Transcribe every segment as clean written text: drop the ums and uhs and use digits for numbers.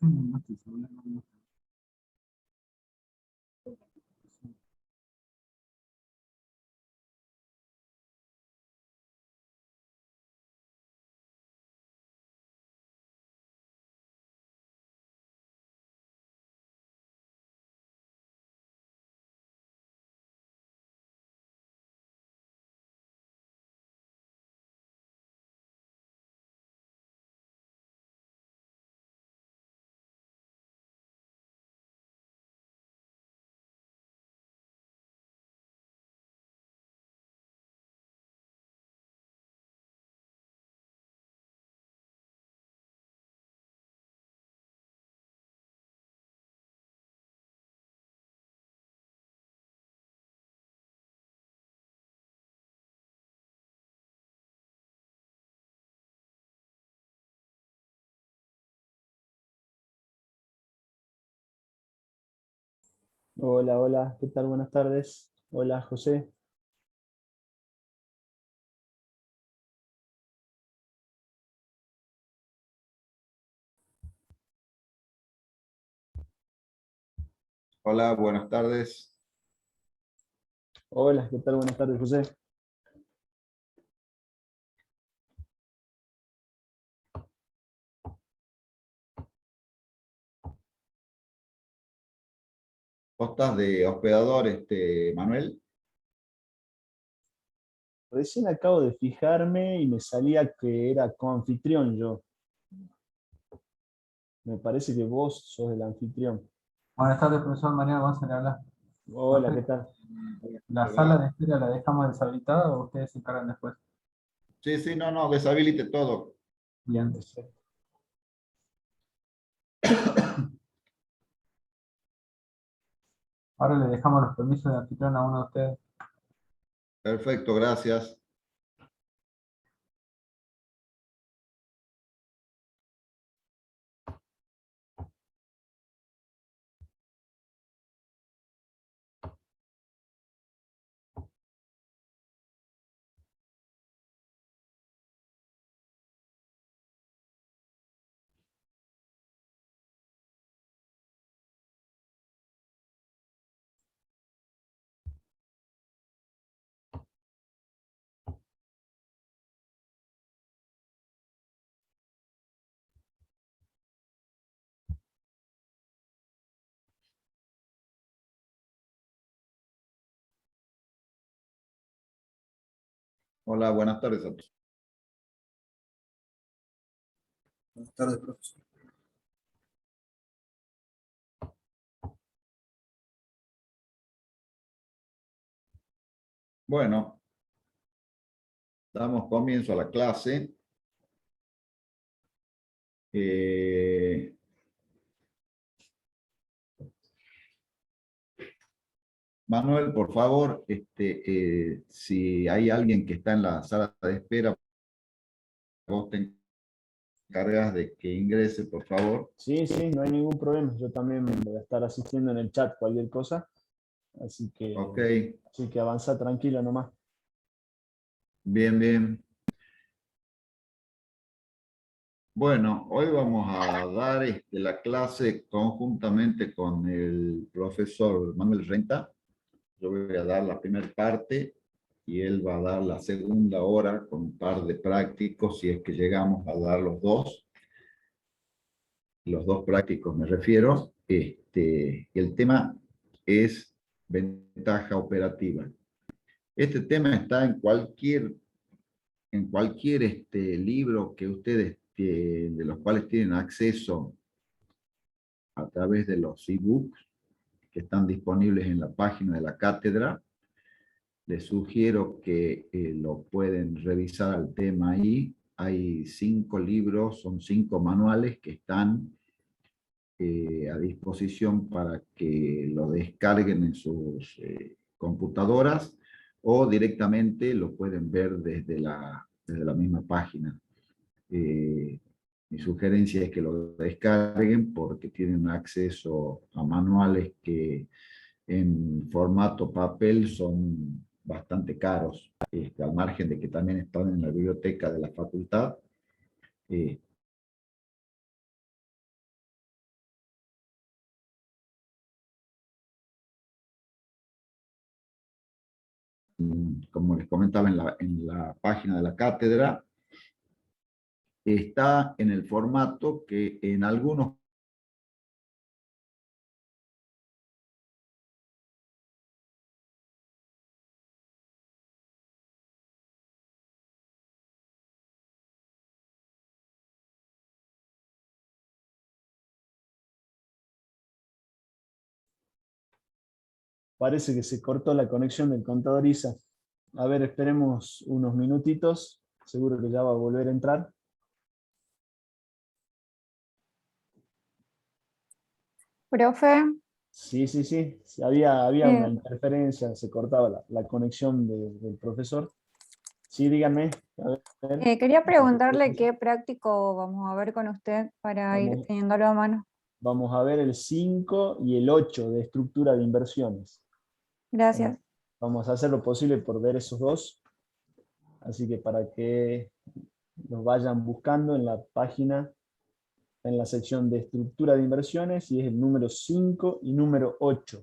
No estoy seguro, no. Hola, hola, ¿qué tal? Buenas tardes. Hola, José. Hola, buenas tardes. Hola, ¿qué tal? Buenas tardes, José. ¿Vos estás de hospedador, Manuel? Recién acabo de fijarme y me salía que era coanfitrión yo. Me parece que vos sos el anfitrión. Buenas tardes, profesor Mariano González, habla. Hola, Profe, ¿qué tal? ¿la ¿Qué sala de va? espera la dejamos deshabilitada o ustedes se encargan después? Sí, sí, no, no, deshabilite todo. Bien. Perfecto. Ahora le dejamos los permisos de anfitrión a uno de ustedes. Perfecto, gracias. Hola, buenas tardes a todos. Buenas tardes, profesor. Bueno, damos comienzo a la clase. Eh, Manuel, por favor, si hay alguien que está en la sala de espera, vos te encargas de que ingrese, por favor. Sí, sí, no hay ningún problema. Yo también voy a estar asistiendo en el chat, cualquier cosa. Así Ok, que, así que avanza tranquilo nomás. bien, bien. Bueno, hoy vamos a dar la clase conjuntamente con el profesor Manuel Renta. Yo voy a dar la primera parte y él va a dar la segunda hora con un par de prácticos, si es que llegamos a dar los dos prácticos me refiero. El tema es ventaja operativa. Este tema está en cualquier libro que ustedes, de los cuales tienen acceso a través de los ebooks que están disponibles en la página de la cátedra. Les sugiero que lo pueden revisar al tema ahí. Hay 5 libros, son 5 manuales que están a disposición para que lo descarguen en sus computadoras o directamente lo pueden ver desde la misma página. Mi sugerencia es que lo descarguen porque tienen acceso a manuales que en formato papel son bastante caros, al margen de que también están en la biblioteca de la facultad. como les comentaba en la página de la cátedra, está en el formato que en algunos Parece que se cortó la conexión del contador Isa. A ver, esperemos unos minutitos. Seguro que ya va a volver a entrar. Profe, Sí, sí, sí. Sí, había una eh, interferencia, se cortaba la conexión del profesor. Sí, díganme. A ver. quería preguntarle qué práctico vamos a ver con usted para ir Vamos, teniéndolo a mano. vamos a ver el 5 y el 8 de estructura de inversiones. Vamos, Gracias. vamos a hacer lo posible por ver esos dos. Así que para que los vayan buscando en la página, en la sección de estructura de inversiones, y es el número 5 y número 8.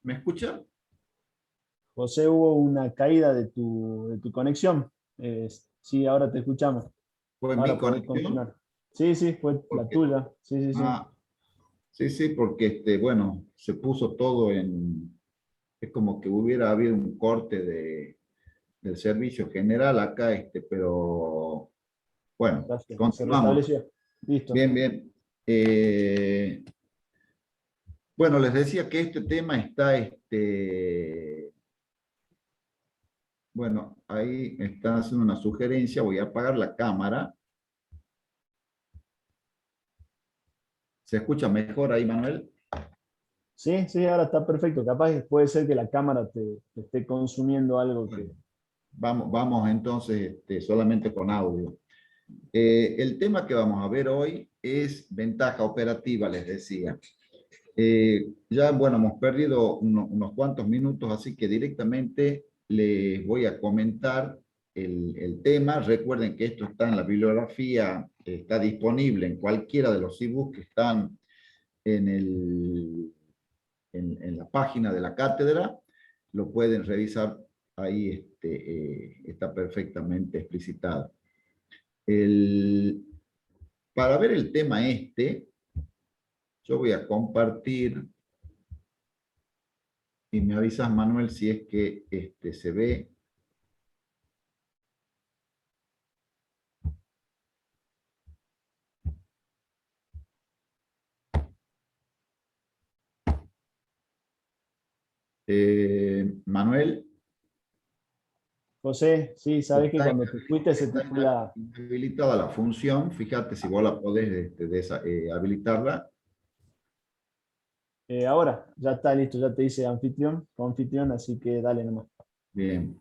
¿me escucha? José, hubo una caída de tu conexión. Sí, ahora te escuchamos. ¿Fue mi Ahora podés conexión? continuar. Sí, sí, fue la Porque, tuya. Sí, sí, sí. ah, sí, sí, porque bueno, se puso todo es como que hubiera habido un corte del servicio general acá, pero bueno, Gracias. Se continuamos. restableció. Listo. Bien, bien. Bueno, les decía que este tema está, bueno, ahí me están haciendo una sugerencia, voy a apagar la cámara. ¿Se escucha mejor ahí, Manuel? Sí, sí, ahora está perfecto. Capaz que puede ser que la cámara te esté consumiendo algo que... Bueno, vamos entonces solamente con audio. El tema que vamos a ver hoy es ventaja operativa, les decía. Ya, bueno, hemos perdido unos cuantos minutos, así que directamente les voy a comentar el tema. Recuerden que esto está en la bibliografía, está disponible en cualquiera de los ebooks que están en la página de la cátedra. Lo pueden revisar ahí, está perfectamente explicitado. Para ver el tema yo voy a compartir y me avisas, Manuel, si es que se ve. Manuel, José, sí, sabes que está, cuando te fuiste se te está fue la... inhabilitada la función. Fíjate si vos la podés habilitarla. Ahora, ya está listo, ya te dice anfitrión, así que dale nomás. Bien.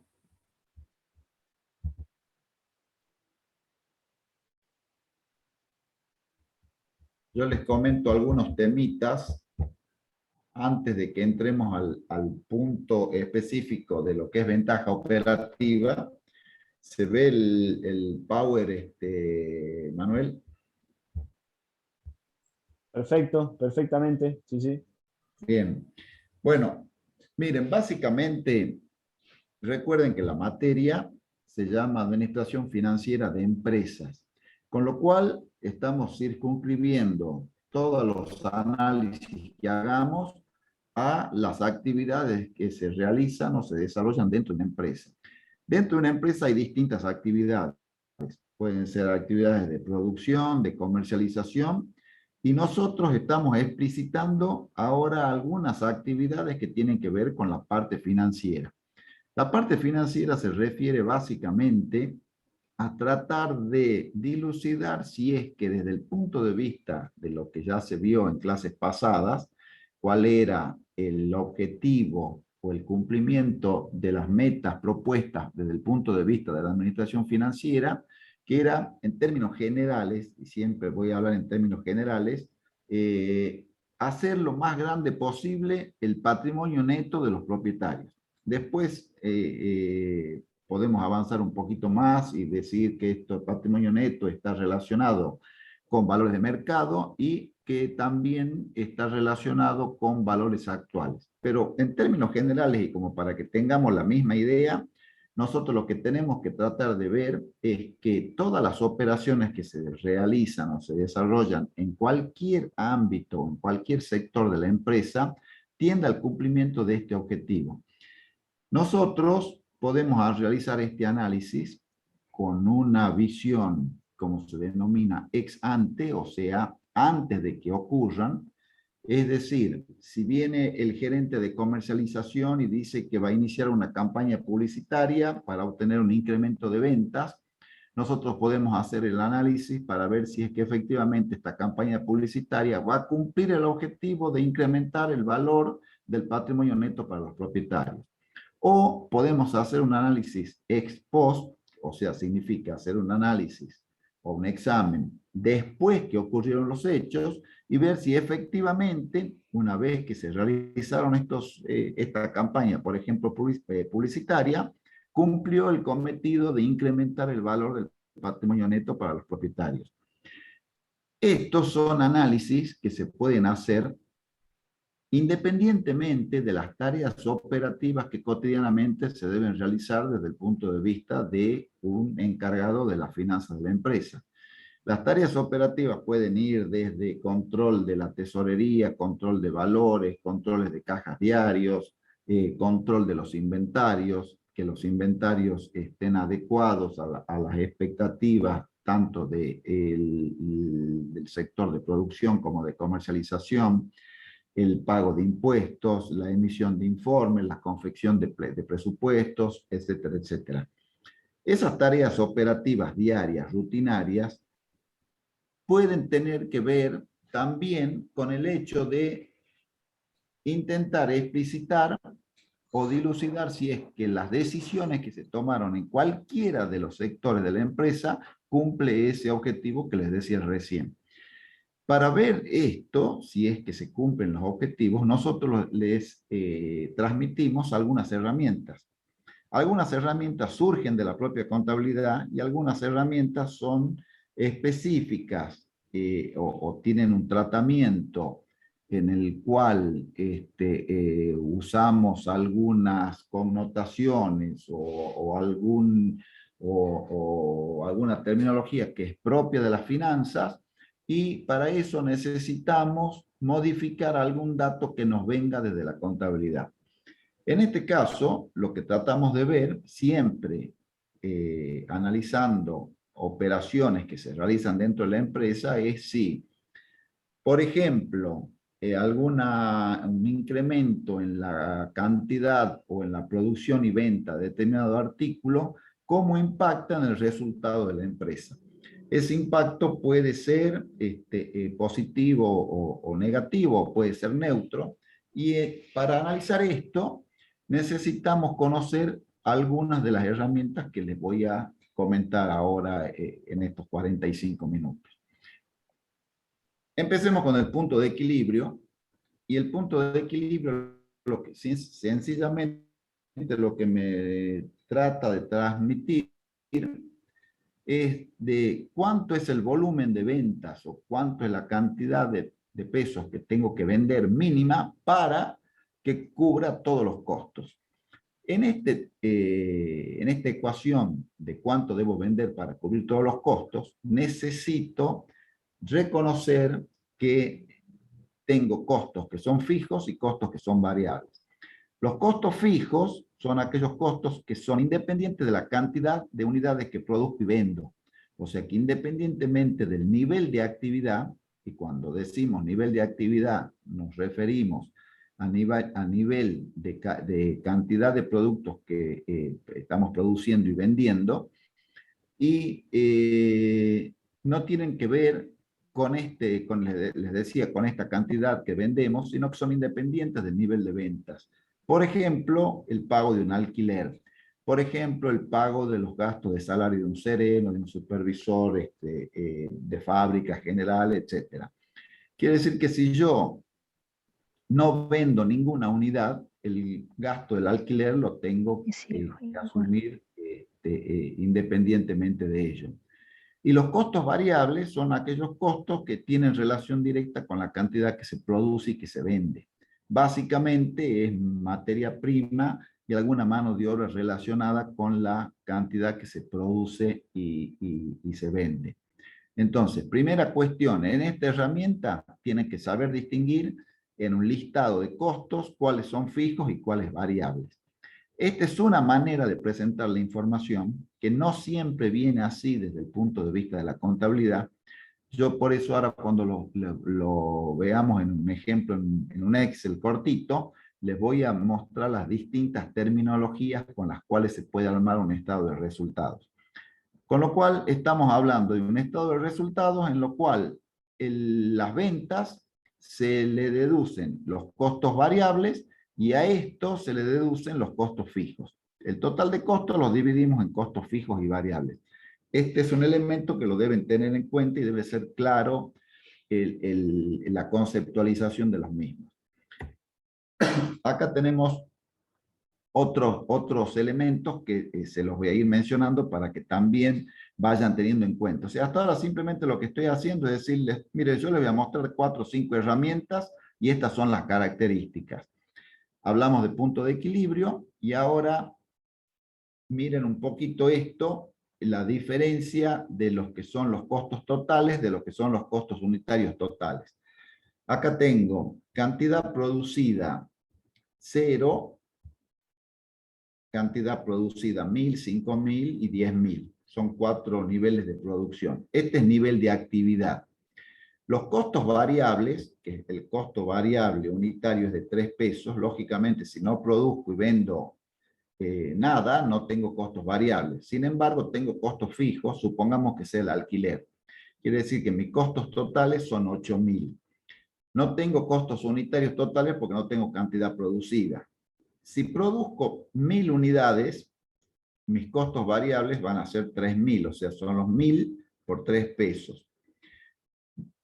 Yo les comento algunos temitas antes de que entremos al punto específico de lo que es ventaja operativa. ¿Se ve el Power, Manuel? Perfecto, perfectamente, sí, sí. Bien. Bueno, miren, básicamente, recuerden que la materia se llama Administración Financiera de Empresas, con lo cual estamos circunscribiendo todos los análisis que hagamos a las actividades que se realizan o se desarrollan dentro de una empresa. Dentro de una empresa hay distintas actividades. Pueden ser actividades de producción, de comercialización, y nosotros estamos explicitando ahora algunas actividades que tienen que ver con la parte financiera. La parte financiera se refiere básicamente a tratar de dilucidar si es que desde el punto de vista de lo que ya se vio en clases pasadas, cuál era el objetivo o el cumplimiento de las metas propuestas desde el punto de vista de la administración financiera, que era en términos generales, y siempre voy a hablar en términos generales, hacer lo más grande posible el patrimonio neto de los propietarios. Después podemos avanzar un poquito más y decir que esto, el patrimonio neto está relacionado con valores de mercado y que también está relacionado con valores actuales. Pero en términos generales y como para que tengamos la misma idea, nosotros lo que tenemos que tratar de ver es que todas las operaciones que se realizan o se desarrollan en cualquier ámbito, en cualquier sector de la empresa, tienda al cumplimiento de este objetivo. Nosotros podemos realizar este análisis con una visión, como se denomina, ex ante, o sea, antes de que ocurran. Es decir, si viene el gerente de comercialización y dice que va a iniciar una campaña publicitaria para obtener un incremento de ventas, nosotros podemos hacer el análisis para ver si es que efectivamente esta campaña publicitaria va a cumplir el objetivo de incrementar el valor del patrimonio neto para los propietarios. O podemos hacer un análisis ex post, o sea, significa hacer un análisis o un examen después que ocurrieron los hechos y ver si efectivamente, una vez que se realizaron esta campaña, por ejemplo, publicitaria, cumplió el cometido de incrementar el valor del patrimonio neto para los propietarios. Estos son análisis que se pueden hacer independientemente de las tareas operativas que cotidianamente se deben realizar desde el punto de vista de un encargado de las finanzas de la empresa. Las tareas operativas pueden ir desde control de la tesorería, control de valores, controles de cajas diarios, control de los inventarios, que los inventarios estén adecuados a las expectativas tanto del sector de producción como de comercialización, el pago de impuestos, la emisión de informes, la confección de presupuestos, etcétera, etcétera. Esas tareas operativas diarias, rutinarias, pueden tener que ver también con el hecho de intentar explicitar o dilucidar si es que las decisiones que se tomaron en cualquiera de los sectores de la empresa cumple ese objetivo que les decía recién. Para ver esto, si es que se cumplen los objetivos, nosotros les transmitimos algunas herramientas. Algunas herramientas surgen de la propia contabilidad y algunas herramientas son específicas o tienen un tratamiento en el cual usamos algunas connotaciones o alguna terminología que es propia de las finanzas, y para eso necesitamos modificar algún dato que nos venga desde la contabilidad. En este caso, lo que tratamos de ver siempre analizando operaciones que se realizan dentro de la empresa es si, por ejemplo, un incremento en la cantidad o en la producción y venta de determinado artículo, cómo impacta en el resultado de la empresa. Ese impacto puede ser positivo o negativo, puede ser neutro, y para analizar esto necesitamos conocer algunas de las herramientas que les voy a comentar ahora en estos 45 minutos. Empecemos con el punto de equilibrio, y el punto de equilibrio, sencillamente lo que me trata de transmitir es de cuánto es el volumen de ventas o cuánto es la cantidad de pesos que tengo que vender mínima para que cubra todos los costos. En esta ecuación de cuánto debo vender para cubrir todos los costos, necesito reconocer que tengo costos que son fijos y costos que son variables. Los costos fijos son aquellos costos que son independientes de la cantidad de unidades que produzco y vendo. O sea que independientemente del nivel de actividad, y cuando decimos nivel de actividad nos referimos a nivel de cantidad de productos que estamos produciendo y vendiendo, y no tienen que ver con les decía, con esta cantidad que vendemos, sino que son independientes del nivel de ventas. Por ejemplo, el pago de un alquiler. Por ejemplo, el pago de los gastos de salario de un sereno, de un supervisor de fábrica general, etc. Quiere decir que si yo no vendo ninguna unidad, el gasto del alquiler lo tengo que asumir independientemente de ello. Y los costos variables son aquellos costos que tienen relación directa con la cantidad que se produce y que se vende. Básicamente es materia prima y alguna mano de obra relacionada con la cantidad que se produce y se vende. Entonces, primera cuestión, en esta herramienta tienen que saber distinguir en un listado de costos cuáles son fijos y cuáles variables. Esta es una manera de presentar la información que no siempre viene así desde el punto de vista de la contabilidad. Yo por eso ahora cuando lo veamos en un ejemplo, en un Excel cortito, les voy a mostrar las distintas terminologías con las cuales se puede armar un estado de resultados. Con lo cual estamos hablando de un estado de resultados en lo cual las ventas se le deducen los costos variables y a esto se le deducen los costos fijos. El total de costos los dividimos en costos fijos y variables. Este es un elemento que lo deben tener en cuenta y debe ser claro la conceptualización de los mismos. Acá tenemos otros elementos que se los voy a ir mencionando para que también vayan teniendo en cuenta. O sea, hasta ahora simplemente lo que estoy haciendo es decirles, mire, yo les voy a mostrar 4 o 5 herramientas y estas son las características. Hablamos de punto de equilibrio y ahora miren un poquito esto, la diferencia de los que son los costos totales de los que son los costos unitarios totales. Acá tengo cantidad producida 0, cantidad producida 1000, 5000 y 10.000. Son 4 niveles de producción. Este es nivel de actividad. Los costos variables, que el costo variable unitario es de 3 pesos, lógicamente si no produzco y vendo nada, no tengo costos variables. Sin embargo, tengo costos fijos, supongamos que sea el alquiler. Quiere decir que mis costos totales son 8.000. No tengo costos unitarios totales porque no tengo cantidad producida. Si produzco 1000 unidades, mis costos variables van a ser 3.000, o sea, son los 1000 por 3 pesos.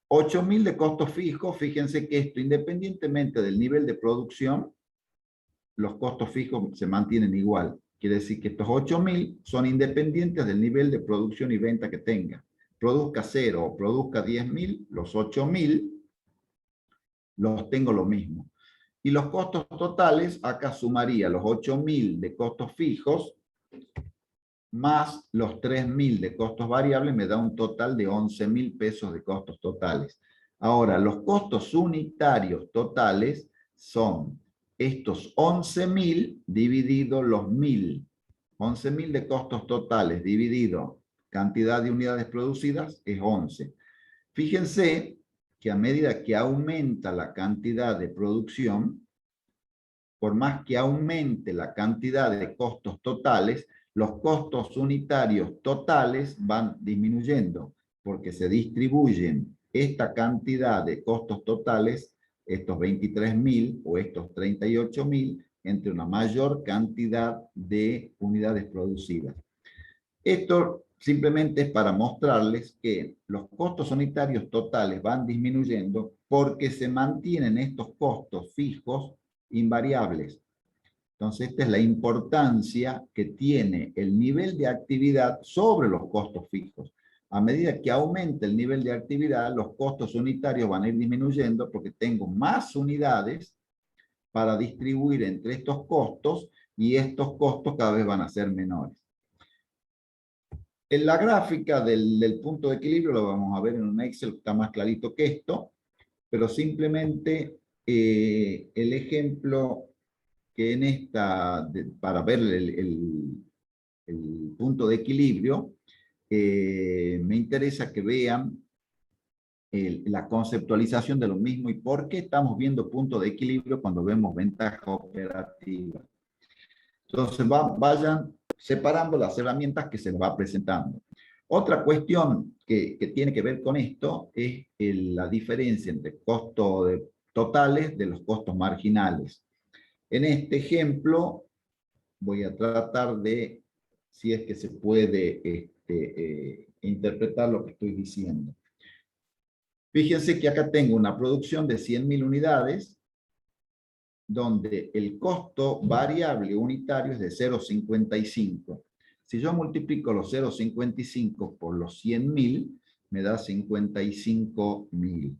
8.000 de costos fijos, fíjense que esto, independientemente del nivel de producción, los costos fijos se mantienen igual. Quiere decir que estos 8.000 son independientes del nivel de producción y venta que tenga. Produzca 0 o produzca 10.000, los 8.000 los tengo lo mismo. Y los costos totales, acá sumaría los 8.000 de costos fijos más los 3.000 de costos variables, me da un total de 11.000 pesos de costos totales. Ahora, los costos unitarios totales son estos 11.000 dividido los 1.000. 11.000 de costos totales dividido cantidad de unidades producidas es 11. Fíjense que a medida que aumenta la cantidad de producción, por más que aumente la cantidad de costos totales, los costos unitarios totales van disminuyendo, porque se distribuyen esta cantidad de costos totales, estos 23.000 o estos 38.000, entre una mayor cantidad de unidades producidas. Esto simplemente es para mostrarles que los costos unitarios totales van disminuyendo porque se mantienen estos costos fijos invariables. Entonces, esta es la importancia que tiene el nivel de actividad sobre los costos fijos. A medida que aumenta el nivel de actividad, los costos unitarios van a ir disminuyendo porque tengo más unidades para distribuir entre estos costos y estos costos cada vez van a ser menores. En la gráfica del punto de equilibrio lo vamos a ver en un Excel que está más clarito que esto, pero simplemente el ejemplo que en esta, para ver el punto de equilibrio, me interesa que vean la conceptualización de lo mismo y por qué estamos viendo punto de equilibrio cuando vemos ventaja operativa. Entonces vayan separando las herramientas que se les va presentando. Otra cuestión que tiene que ver con esto es la diferencia entre costos totales de los costos marginales. En este ejemplo voy a tratar de, si es que se puede interpretar lo que estoy diciendo. Fíjense que acá tengo una producción de 100.000 unidades, donde el costo variable unitario es de 0,55. Si yo multiplico los 0,55 por los 100.000, me da 55.000.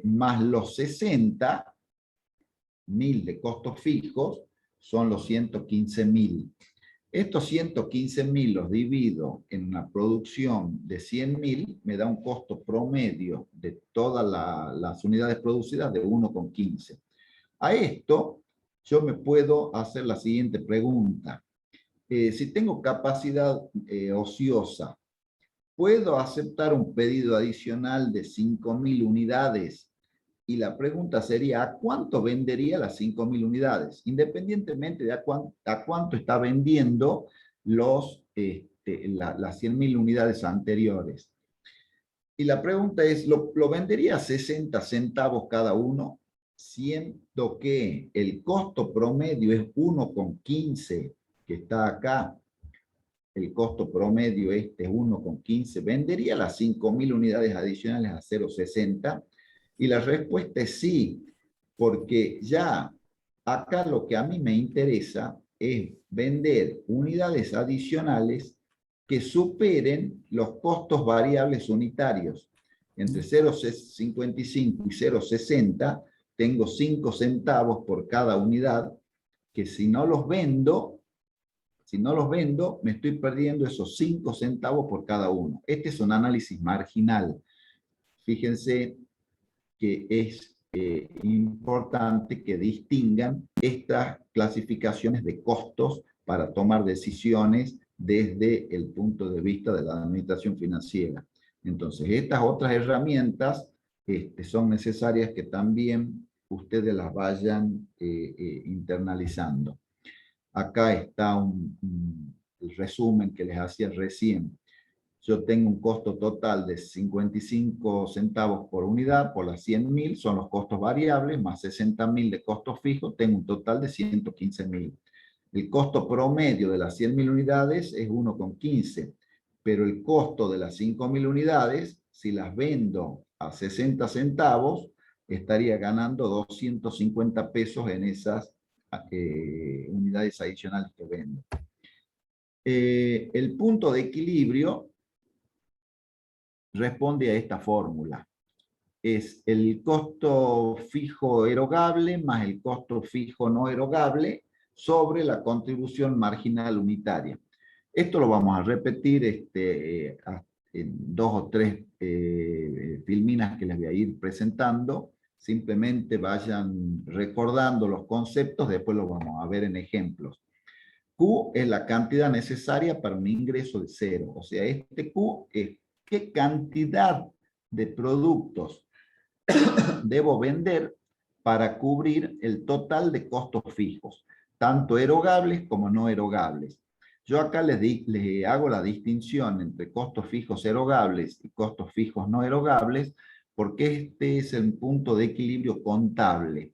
Más los 60.000 de costos fijos son los 115.000. Estos 115.000 los divido en una producción de 100.000, me da un costo promedio de todas las unidades producidas de 1,15. A esto yo me puedo hacer la siguiente pregunta. Si tengo capacidad ociosa, ¿puedo aceptar un pedido adicional de 5.000 unidades? Y la pregunta sería, ¿a cuánto vendería las 5.000 unidades? Independientemente de a cuánto está vendiendo las 100.000 unidades anteriores. Y la pregunta es, ¿lo vendería a 60 centavos cada uno? Siendo que el costo promedio es 1,15, que está acá, el costo promedio es 1,15, ¿vendería las 5.000 unidades adicionales a 0,60? Y la respuesta es sí, porque ya acá lo que a mí me interesa es vender unidades adicionales que superen los costos variables unitarios. Entre 0,55 y 0,60 tengo 5 centavos por cada unidad, que si no los vendo, me estoy perdiendo esos 5 centavos por cada uno. Este es un análisis marginal. Fíjense que es importante que distingan estas clasificaciones de costos para tomar decisiones desde el punto de vista de la administración financiera. Entonces, estas otras herramientas son necesarias que también ustedes las vayan internalizando. Acá está el resumen que les hacía recién. Yo tengo un costo total de 55 centavos por unidad, por las 100.000, son los costos variables, más 60.000 de costos fijos, tengo un total de 115.000. El costo promedio de las 100.000 unidades es 1,15, pero el costo de las 5.000 unidades, si las vendo a 60 centavos, estaría ganando 250 pesos en esas unidades adicionales que vendo. El punto de equilibrio responde a esta fórmula. Es el costo fijo erogable más el costo fijo no erogable sobre la contribución marginal unitaria. Esto lo vamos a repetir en 2 o 3 filminas que les voy a ir presentando. Simplemente vayan recordando los conceptos, después los vamos a ver en ejemplos. Q es la cantidad necesaria para un ingreso de 0. O sea, este Q es qué cantidad de productos debo vender para cubrir el total de costos fijos, tanto erogables como no erogables. Yo acá les hago la distinción entre costos fijos erogables y costos fijos no erogables, porque este es el punto de equilibrio contable.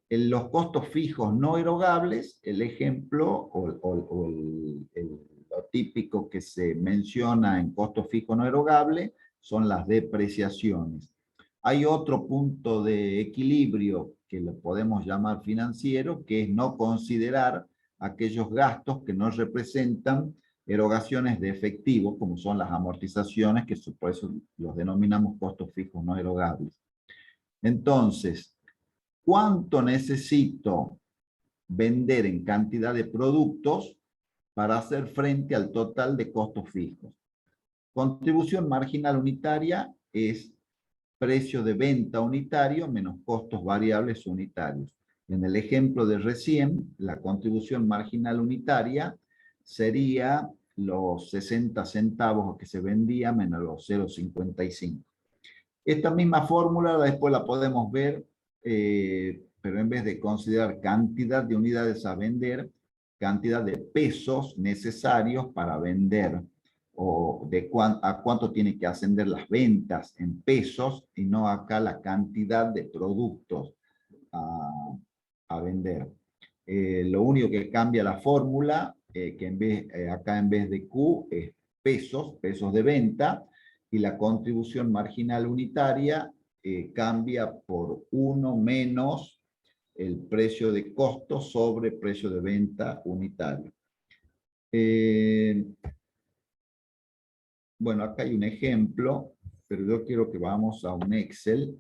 En los costos fijos no erogables, el ejemplo lo típico que se menciona en costos fijos no erogables son las depreciaciones. Hay otro punto de equilibrio que lo podemos llamar financiero, que es no considerar aquellos gastos que no representan erogaciones de efectivo, como son las amortizaciones, que por eso los denominamos costos fijos no erogables. Entonces, ¿cuánto necesito vender en cantidad de productos para hacer frente al total de costos fijos? Contribución marginal unitaria es precio de venta unitario menos costos variables unitarios. En el ejemplo de recién, la contribución marginal unitaria sería los 60 centavos que se vendía menos los 0,55. Esta misma fórmula después la podemos ver, pero en vez de considerar cantidad de unidades a vender, cantidad de pesos necesarios para vender. o de a cuánto tiene que ascender las ventas en pesos y no acá la cantidad de productos a vender. Lo único que cambia la fórmula, que acá en vez de Q es pesos de venta, y la contribución marginal unitaria cambia por 1 menos el precio de costo sobre precio de venta unitario. Bueno, acá hay un ejemplo, pero yo quiero que vamos a un Excel.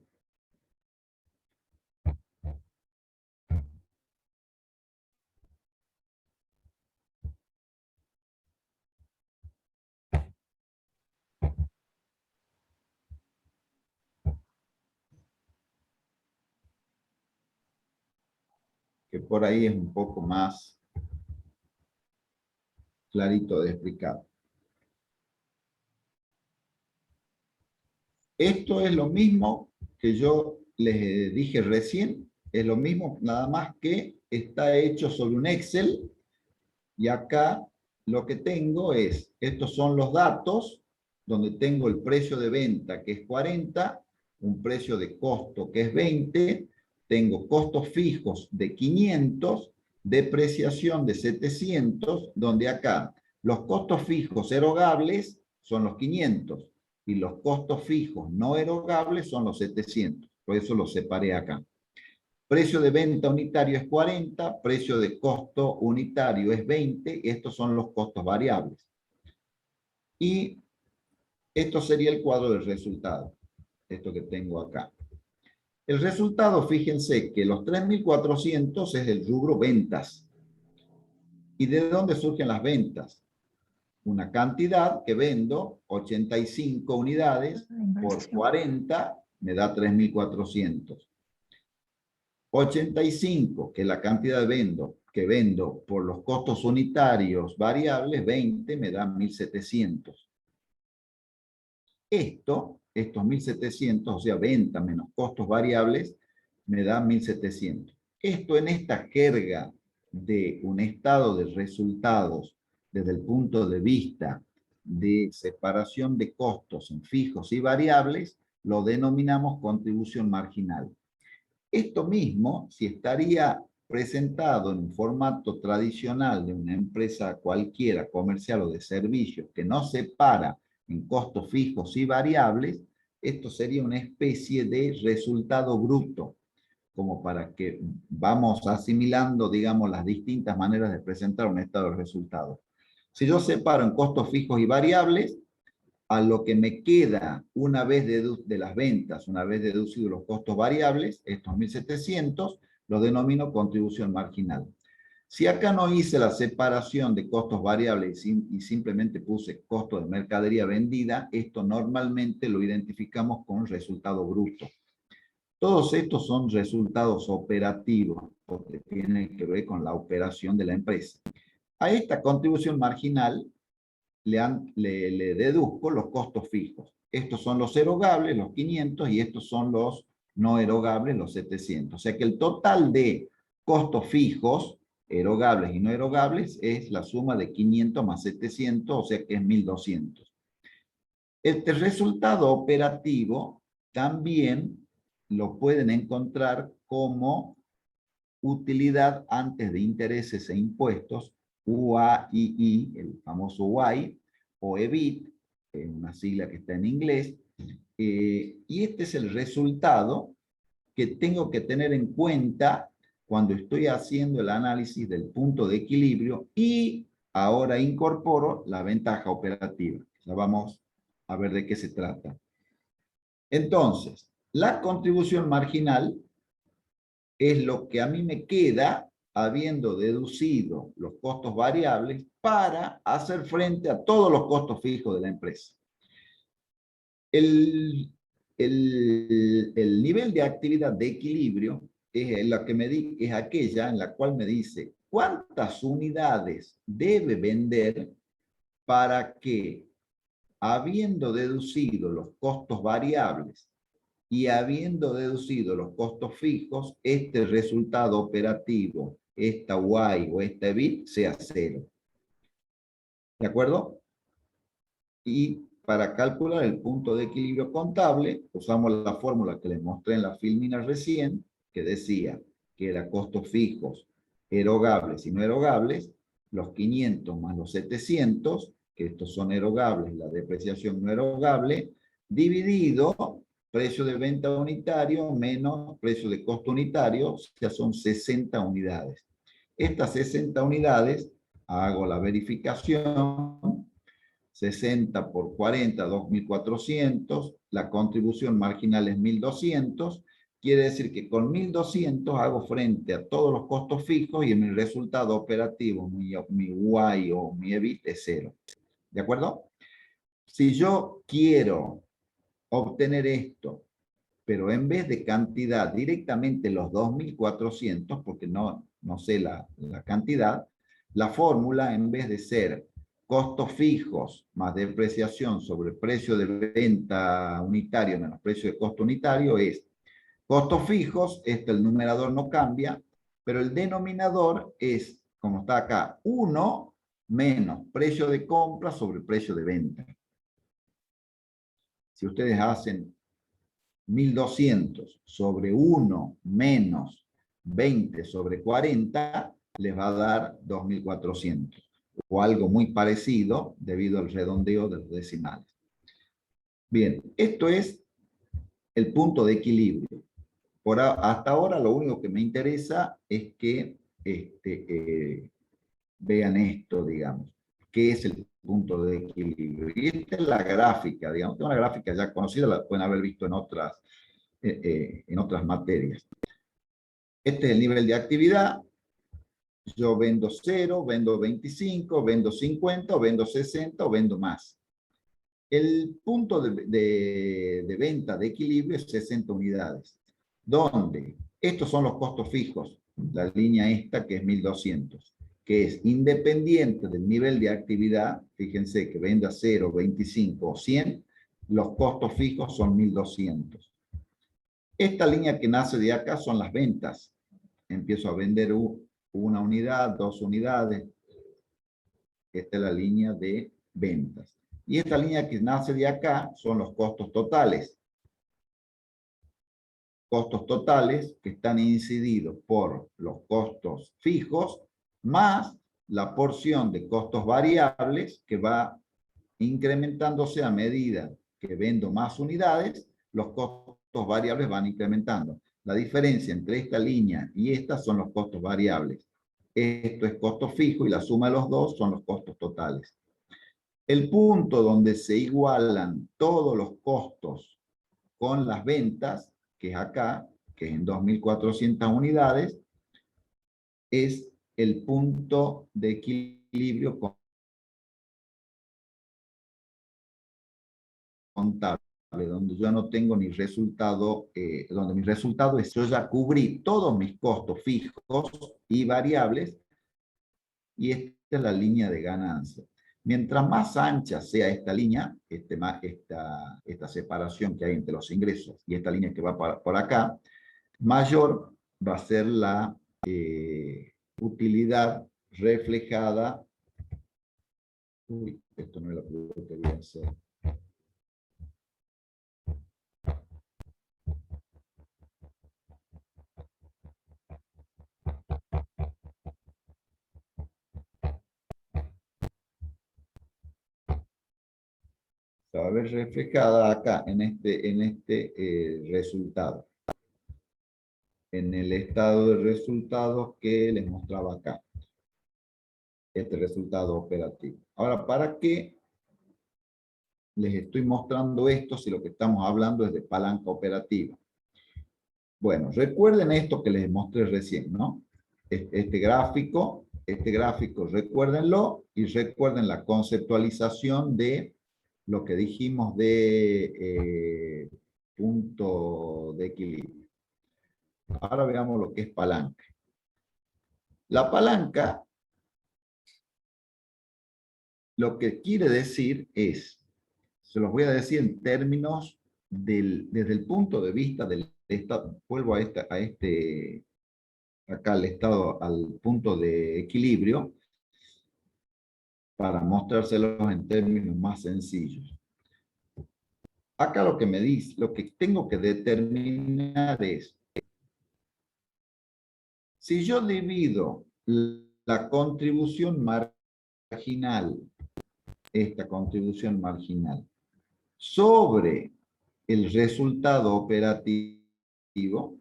Que por ahí es un poco más clarito de explicar. Esto es lo mismo que yo les dije recién, es lo mismo, nada más que está hecho sobre un Excel, y acá lo que tengo es, estos son los datos, donde tengo el precio de venta que es 40, un precio de costo que es 20, tengo costos fijos de 500, depreciación de 700, donde acá los costos fijos erogables son los 500 y los costos fijos no erogables son los 700. Por eso los separé acá. Precio de venta unitario es 40, precio de costo unitario es 20, estos son los costos variables. Y esto sería el cuadro del resultado, esto que tengo acá. El resultado, fíjense que los 3.400 es el rubro ventas. ¿Y de dónde surgen las ventas? Una cantidad que vendo, 85 unidades por 40, me da 3.400. 85, que es la cantidad que vendo por los costos unitarios variables, 20, me da 1.700. Estos 1.700, o sea, venta menos costos variables, me da 1.700. Esto en esta jerga de un estado de resultados desde el punto de vista de separación de costos en fijos y variables, lo denominamos contribución marginal. Esto mismo, si estaría presentado en un formato tradicional de una empresa cualquiera, comercial o de servicios, que no separa en costos fijos y variables, esto sería una especie de resultado bruto, como para que vamos asimilando, digamos, las distintas maneras de presentar un estado de resultados. Si yo separo en costos fijos y variables, a lo que me queda una vez de las ventas, una vez deducidos los costos variables, estos 1.700, los denomino contribución marginal. Si acá no hice la separación de costos variables y simplemente puse costo de mercadería vendida, esto normalmente lo identificamos con resultado bruto. Todos estos son resultados operativos, porque tienen que ver con la operación de la empresa. A esta contribución marginal le deduzco los costos fijos. Estos son los erogables, los 500, y estos son los no erogables, los 700. O sea que el total de costos fijos, erogables y no erogables, es la suma de 500 más 700, o sea que es 1.200. Este resultado operativo también lo pueden encontrar como utilidad antes de intereses e impuestos, UAII, el famoso UAI, o EBIT, una sigla que está en inglés, y este es el resultado que tengo que tener en cuenta cuando estoy haciendo el análisis del punto de equilibrio, y ahora incorporo la ventaja operativa. Ya vamos a ver de qué se trata. Entonces, la contribución marginal es lo que a mí me queda habiendo deducido los costos variables para hacer frente a todos los costos fijos de la empresa. El nivel de actividad de equilibrio es aquella en la cual me dice cuántas unidades debe vender para que, habiendo deducido los costos variables y habiendo deducido los costos fijos, este resultado operativo, esta Y o esta EBIT, sea cero. ¿De acuerdo? Y para calcular el punto de equilibrio contable, usamos la fórmula que les mostré en la filmina recién, que decía que era costos fijos, erogables y no erogables, los 500 más los 700, que estos son erogables, la depreciación no erogable, dividido precio de venta unitario menos precio de costo unitario, ya son 60 unidades. Estas 60 unidades, hago la verificación, 60 por 40, 2.400, la contribución marginal es 1.200, quiere decir que con 1.200 hago frente a todos los costos fijos y mi resultado operativo, mi Y o mi EBIT es 0. ¿De acuerdo? Si yo quiero obtener esto, pero en vez de cantidad directamente los 2.400, porque no sé la cantidad, la fórmula en vez de ser costos fijos más depreciación sobre el precio de venta unitario menos precio de costo unitario es costos fijos, el numerador no cambia, pero el denominador es, como está acá, 1 menos precio de compra sobre el precio de venta. Si ustedes hacen 1.200 sobre 1 menos 20 sobre 40, les va a dar 2.400, o algo muy parecido debido al redondeo de los decimales. Bien, esto es el punto de equilibrio. Hasta ahora lo único que me interesa es que vean esto, digamos, qué es el punto de equilibrio. Y esta es la gráfica, digamos, que es una gráfica ya conocida, la pueden haber visto en otras materias. Este es el nivel de actividad. Yo vendo 0, vendo 25, vendo 50, o vendo 60, o vendo más. El punto de venta de equilibrio es 60 unidades. ¿Dónde? Estos son los costos fijos. La línea esta que es 1.200, que es independiente del nivel de actividad. Fíjense que venda 0, 25 o 100, los costos fijos son 1.200. Esta línea que nace de acá son las ventas. Empiezo a vender una unidad, 2 unidades. Esta es la línea de ventas. Y esta línea que nace de acá son los costos totales. Costos totales que están incididos por los costos fijos más la porción de costos variables que va incrementándose a medida que vendo más unidades, los costos variables van incrementando. La diferencia entre esta línea y esta son los costos variables. Esto es costo fijo y la suma de los dos son los costos totales. El punto donde se igualan todos los costos con las ventas, que es acá, que es en 2.400 unidades, es el punto de equilibrio contable, donde yo no tengo ni resultado, donde mi resultado es yo ya cubrí todos mis costos fijos y variables, y esta es la línea de ganancia. Mientras más ancha sea esta línea, esta separación que hay entre los ingresos y esta línea que va por acá, mayor va a ser la utilidad reflejada. Uy, esto no es lo que quería hacer. Se va a ver reflejada acá en este resultado. En el estado de resultados que les mostraba acá. Este resultado operativo. Ahora, ¿para qué les estoy mostrando esto si lo que estamos hablando es de palanca operativa? Bueno, recuerden esto que les mostré recién, ¿no? Este gráfico, recuérdenlo y recuerden la conceptualización de lo que dijimos de punto de equilibrio. Ahora veamos lo que es palanca. La palanca lo que quiere decir es, se los voy a decir en términos desde el punto de vista del estado, vuelvo acá al punto de equilibrio, para mostrárselos en términos más sencillos. Acá lo que me dice, lo que tengo que determinar es, si yo divido la contribución marginal, esta contribución marginal, sobre el resultado operativo,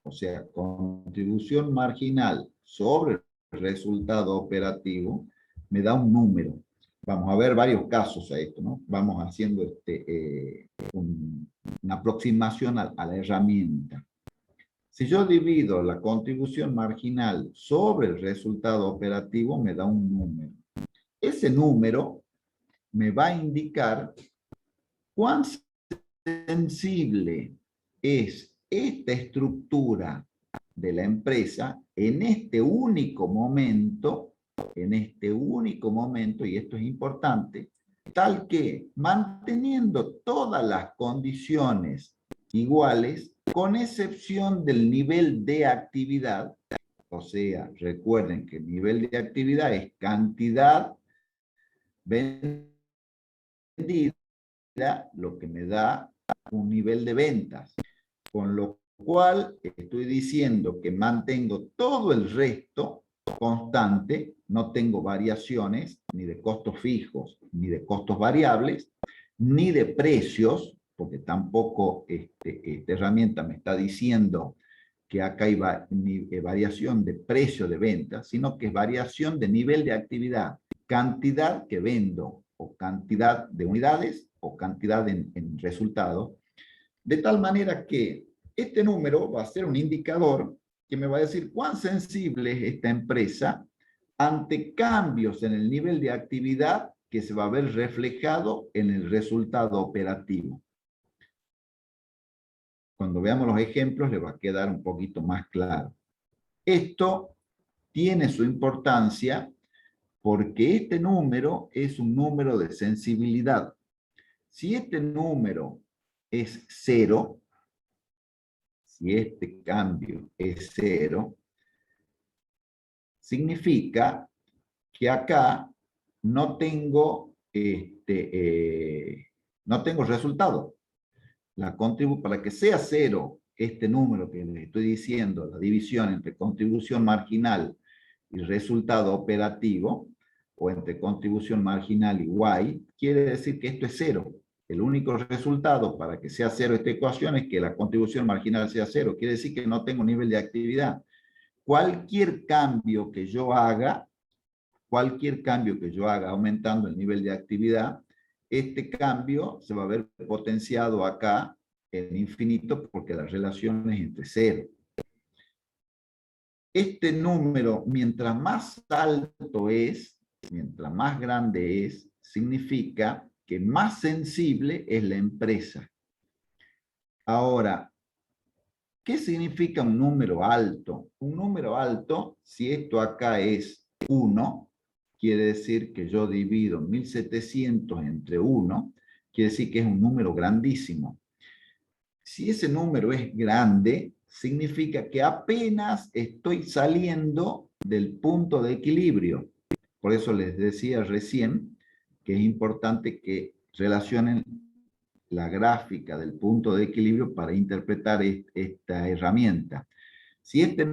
o sea, contribución marginal sobre el resultado operativo, me da un número. Vamos a ver varios casos a esto, ¿no? Vamos haciendo una aproximación a la herramienta. Si yo divido la contribución marginal sobre el resultado operativo, me da un número. Ese número me va a indicar cuán sensible es esta estructura de la empresa en este único momento, y esto es importante, tal que manteniendo todas las condiciones iguales, con excepción del nivel de actividad, o sea, recuerden que el nivel de actividad es cantidad vendida, lo que me da un nivel de ventas, con lo cual estoy diciendo que mantengo todo el resto constante, no tengo variaciones ni de costos fijos, ni de costos variables, ni de precios, porque tampoco esta herramienta me está diciendo que acá hay variación de precio de venta, sino que es variación de nivel de actividad, cantidad que vendo, o cantidad de unidades, o cantidad en resultados, de tal manera que este número va a ser un indicador que me va a decir cuán sensible es esta empresa ante cambios en el nivel de actividad que se va a ver reflejado en el resultado operativo. Cuando veamos los ejemplos les va a quedar un poquito más claro. Esto tiene su importancia porque este número es un número de sensibilidad. Si este número es 0, si este cambio es 0, significa que acá no tengo, no tengo resultado. Para que sea 0 este número que les estoy diciendo, la división entre contribución marginal y resultado operativo, o entre contribución marginal y Y, quiere decir que esto es 0. El único resultado para que sea 0 esta ecuación es que la contribución marginal sea 0. Quiere decir que no tengo nivel de actividad. Cualquier cambio que yo haga aumentando el nivel de actividad, este cambio se va a ver potenciado acá en infinito porque la relación es entre 0. Este número, mientras más alto es, mientras más grande es, significa que más sensible es la empresa. Ahora, ¿qué significa un número alto? Un número alto, si esto acá es 1, quiere decir que yo divido 1700 entre 1, quiere decir que es un número grandísimo. Si ese número es grande, significa que apenas estoy saliendo del punto de equilibrio. Por eso les decía recién que es importante que relacionen la gráfica del punto de equilibrio para interpretar esta herramienta. Si este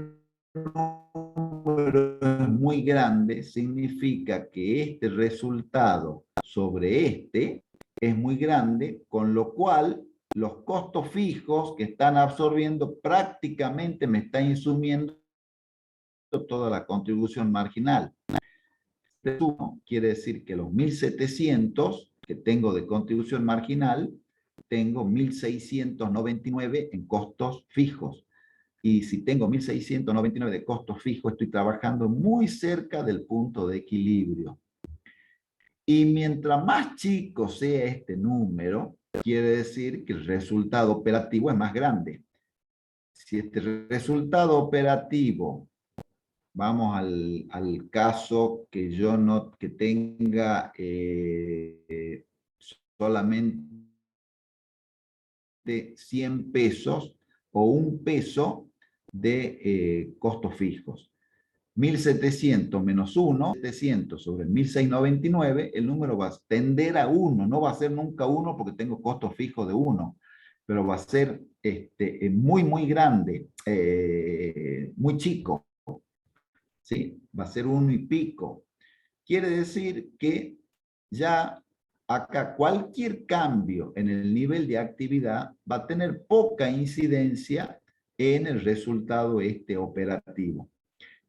número es muy grande, significa que este resultado sobre este es muy grande, con lo cual los costos fijos que están absorbiendo prácticamente me están insumiendo toda la contribución marginal. Esto quiere decir que los 1700 que tengo de contribución marginal, tengo 1699 en costos fijos. Y si tengo 1699 de costos fijos, estoy trabajando muy cerca del punto de equilibrio. Y mientras más chico sea este número, quiere decir que el resultado operativo es más grande. Si este resultado operativo, vamos al caso que yo no, que tenga solamente 100 pesos o 1 peso de costos fijos. 1.700 menos 1, 700 sobre 1.699, el número va a tender a 1, no va a ser nunca 1 porque tengo costos fijos de 1, pero va a ser muy, muy grande, muy chico, ¿sí? Va a ser 1 y pico. Quiere decir que ya acá cualquier cambio en el nivel de actividad va a tener poca incidencia en el resultado operativo.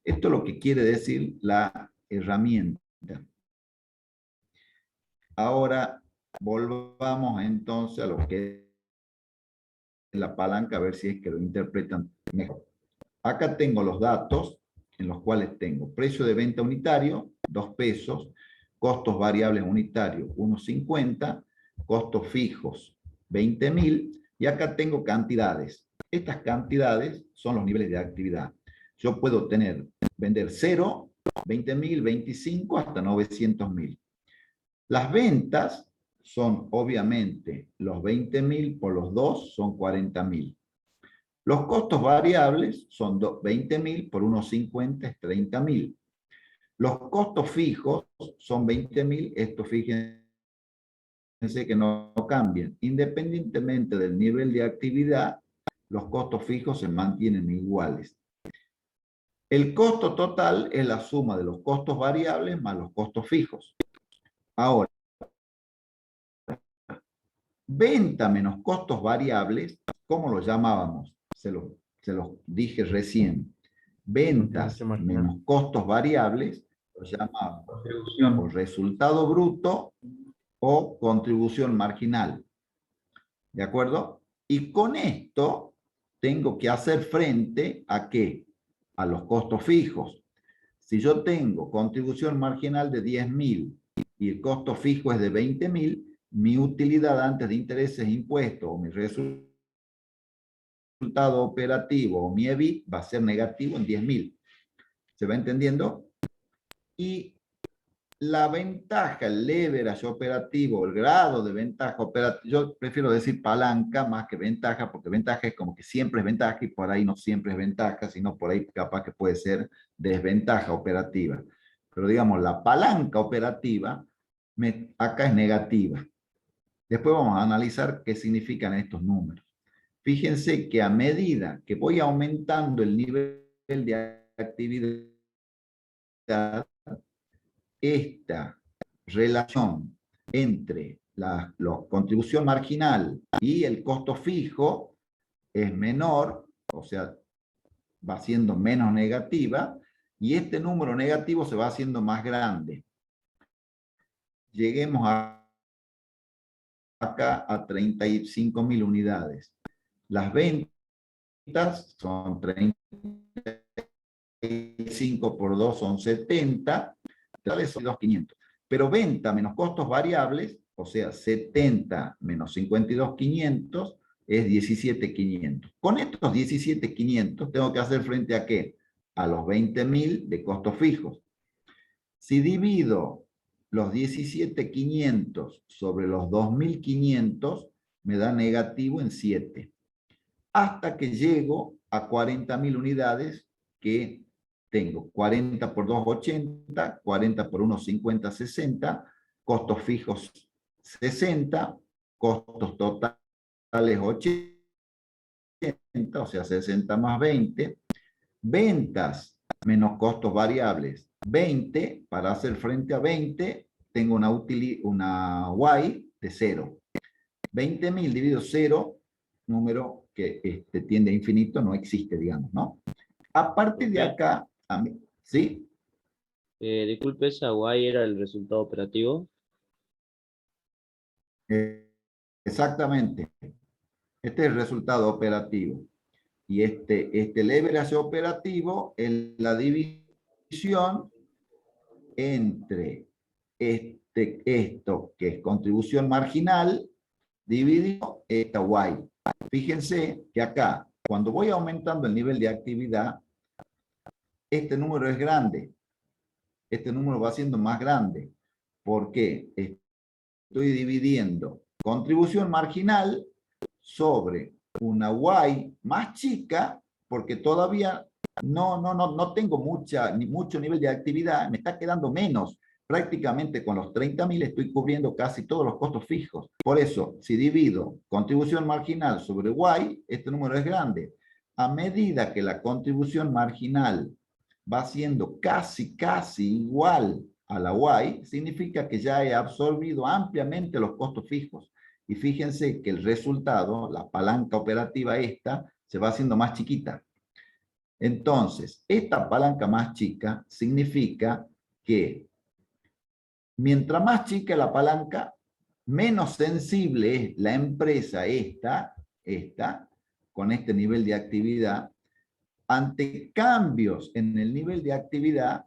Esto es lo que quiere decir la herramienta. Ahora volvamos entonces a lo que es la palanca, a ver si es que lo interpretan mejor. Acá tengo los datos en los cuales tengo precio de venta unitario, 2 pesos, costos variables unitarios, 1,50, costos fijos, 20.000, y acá tengo cantidades. Estas cantidades son los niveles de actividad. Yo puedo vender 0, 20.000, 25, hasta 900.000. Las ventas son obviamente los 20.000 por los 2 son 40.000. Los costos variables son 20.000 por 1,50 es 30.000. Los costos fijos son 20.000, esto fíjense que no cambian. Independientemente del nivel de actividad, los costos fijos se mantienen iguales. El costo total es la suma de los costos variables más los costos fijos. Ahora, venta menos costos variables, ¿cómo lo llamábamos? Se los dije recién. Ventas menos costos variables, lo llamamos o resultado bruto o contribución marginal. ¿De acuerdo? Y con esto tengo que hacer frente ¿a qué? A los costos fijos. Si yo tengo contribución marginal de 10.000 y el costo fijo es de 20.000, mi utilidad antes de intereses e impuestos o mi resultado operativo o mi EBIT va a ser negativo en 10.000. ¿Se va entendiendo? Y la ventaja, el leverage operativo, el grado de ventaja operativa, yo prefiero decir palanca más que ventaja, porque ventaja es como que siempre es ventaja y por ahí no siempre es ventaja, sino por ahí capaz que puede ser desventaja operativa. Pero digamos, la palanca operativa acá es negativa. Después vamos a analizar qué significan estos números. Fíjense que a medida que voy aumentando el nivel de actividad, esta relación entre la contribución marginal y el costo fijo es menor, o sea, va siendo menos negativa, y este número negativo se va haciendo más grande. Lleguemos acá a 35.000 unidades. Las ventas son 35 por 2 son 70, totales son 2.500. Pero venta menos costos variables, o sea, 70 menos 52.500 es 17.500. Con estos 17.500 tengo que hacer frente a ¿qué? A los 20.000 de costos fijos. Si divido los 17.500 sobre los 2.500, me da negativo en 7. Hasta que llego a 40.000 unidades que tengo 40 por 2, 80, 40 por 1, 50, 60, costos fijos 60, costos totales 80, o sea, 60 más 20, ventas menos costos variables 20, para hacer frente a 20, tengo una Y de 0. 20.000 dividido 0, número que tiende a infinito, no existe, digamos, ¿no? A partir de acá, ¿sí? Disculpe, esa Y era el resultado operativo. Exactamente. Este es el resultado operativo. Y este leverage operativo es la división entre esto, que es contribución marginal, dividido esta Y. Fíjense que acá, cuando voy aumentando el nivel de actividad, este número es grande. Este número va siendo más grande. ¿Por qué? Estoy dividiendo contribución marginal sobre una Y más chica, porque todavía no tengo mucho nivel de actividad, me está quedando menos. Prácticamente con los 30.000 estoy cubriendo casi todos los costos fijos. Por eso, si divido contribución marginal sobre Y, este número es grande. A medida que la contribución marginal va siendo casi igual a la Y, significa que ya he absorbido ampliamente los costos fijos. Y fíjense que el resultado, la palanca operativa esta, se va haciendo más chiquita. Entonces, esta palanca más chica significa que mientras más chica la palanca, menos sensible es la empresa esta, con este nivel de actividad, ante cambios en el nivel de actividad.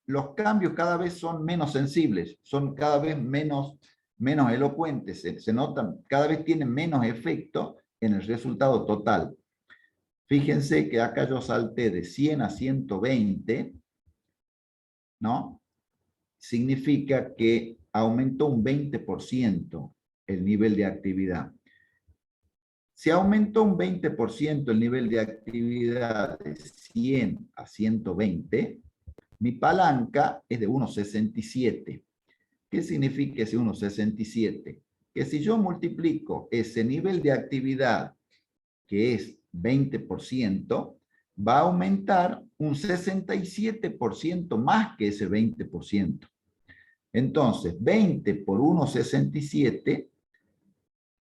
Los cambios cada vez son menos sensibles, son cada vez menos elocuentes, se notan, cada vez tienen menos efecto en el resultado total. Fíjense que acá yo salté de 100 a 120, ¿no? Significa que aumentó un 20% el nivel de actividad. Si aumentó un 20% el nivel de actividad de 100 a 120, mi palanca es de 1,67. ¿Qué significa ese 1,67? Que si yo multiplico ese nivel de actividad, que es 20%, va a aumentar un 67% más que ese 20%. Entonces, 20 por 1,67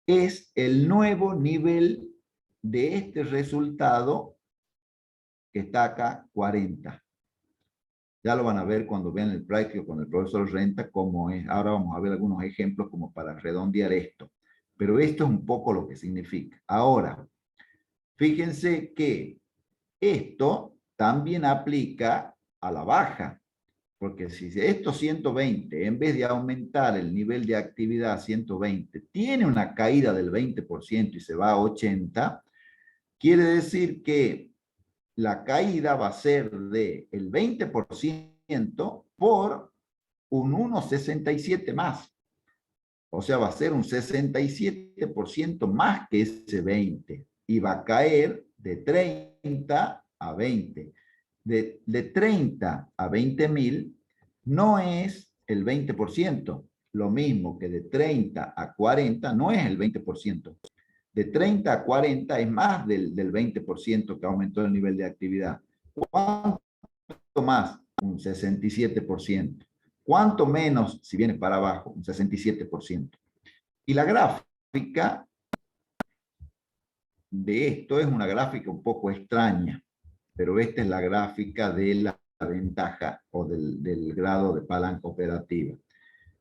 es el nuevo nivel de este resultado que está acá, 40. Ya lo van a ver cuando vean el práctico con el profesor Renta cómo es. Ahora vamos a ver algunos ejemplos como para redondear esto. Pero esto es un poco lo que significa. Ahora, fíjense que esto también aplica a la baja. Porque si estos 120, en vez de aumentar el nivel de actividad a 120, tiene una caída del 20% y se va a 80, quiere decir que la caída va a ser del 20% por un 1,67 más. O sea, va a ser un 67% más que ese 20. Y va a caer de 30 a 20. De 30 a 20.000 no es el 20%. Lo mismo que de 30 a 40 no es el 20%. De 30 a 40 es más del 20% que aumentó el nivel de actividad. ¿Cuánto más? Un 67%. ¿Cuánto menos si viene para abajo? Un 67%. Y la gráfica de esto es una gráfica un poco extraña, pero esta es la gráfica de la ventaja o del grado de palanca operativa.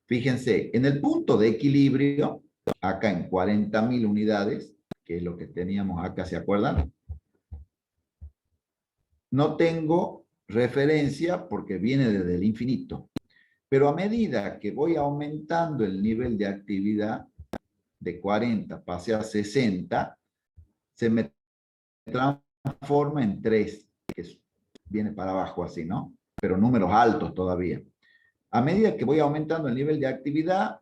Fíjense, en el punto de equilibrio, acá en 40.000 unidades, que es lo que teníamos acá, ¿se acuerdan? No tengo referencia porque viene desde el infinito. Pero a medida que voy aumentando el nivel de actividad de 40, pase a 60, se me transforma en 3, que viene para abajo así, ¿no? Pero números altos todavía. A medida que voy aumentando el nivel de actividad,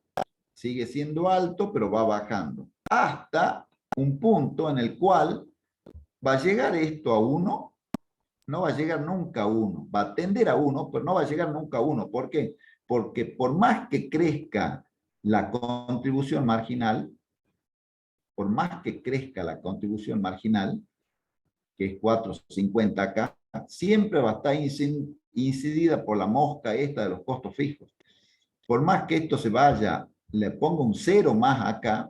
sigue siendo alto, pero va bajando. Hasta un punto en el cual va a llegar esto a 1, no va a llegar nunca a 1, va a tender a 1, pero no va a llegar nunca a 1. ¿Por qué? Porque por más que crezca la contribución marginal, por más que crezca la contribución marginal, que es 4,50 acá, siempre va a estar incidida por la mosca esta de los costos fijos. Por más que esto se vaya, le pongo un 0 más acá,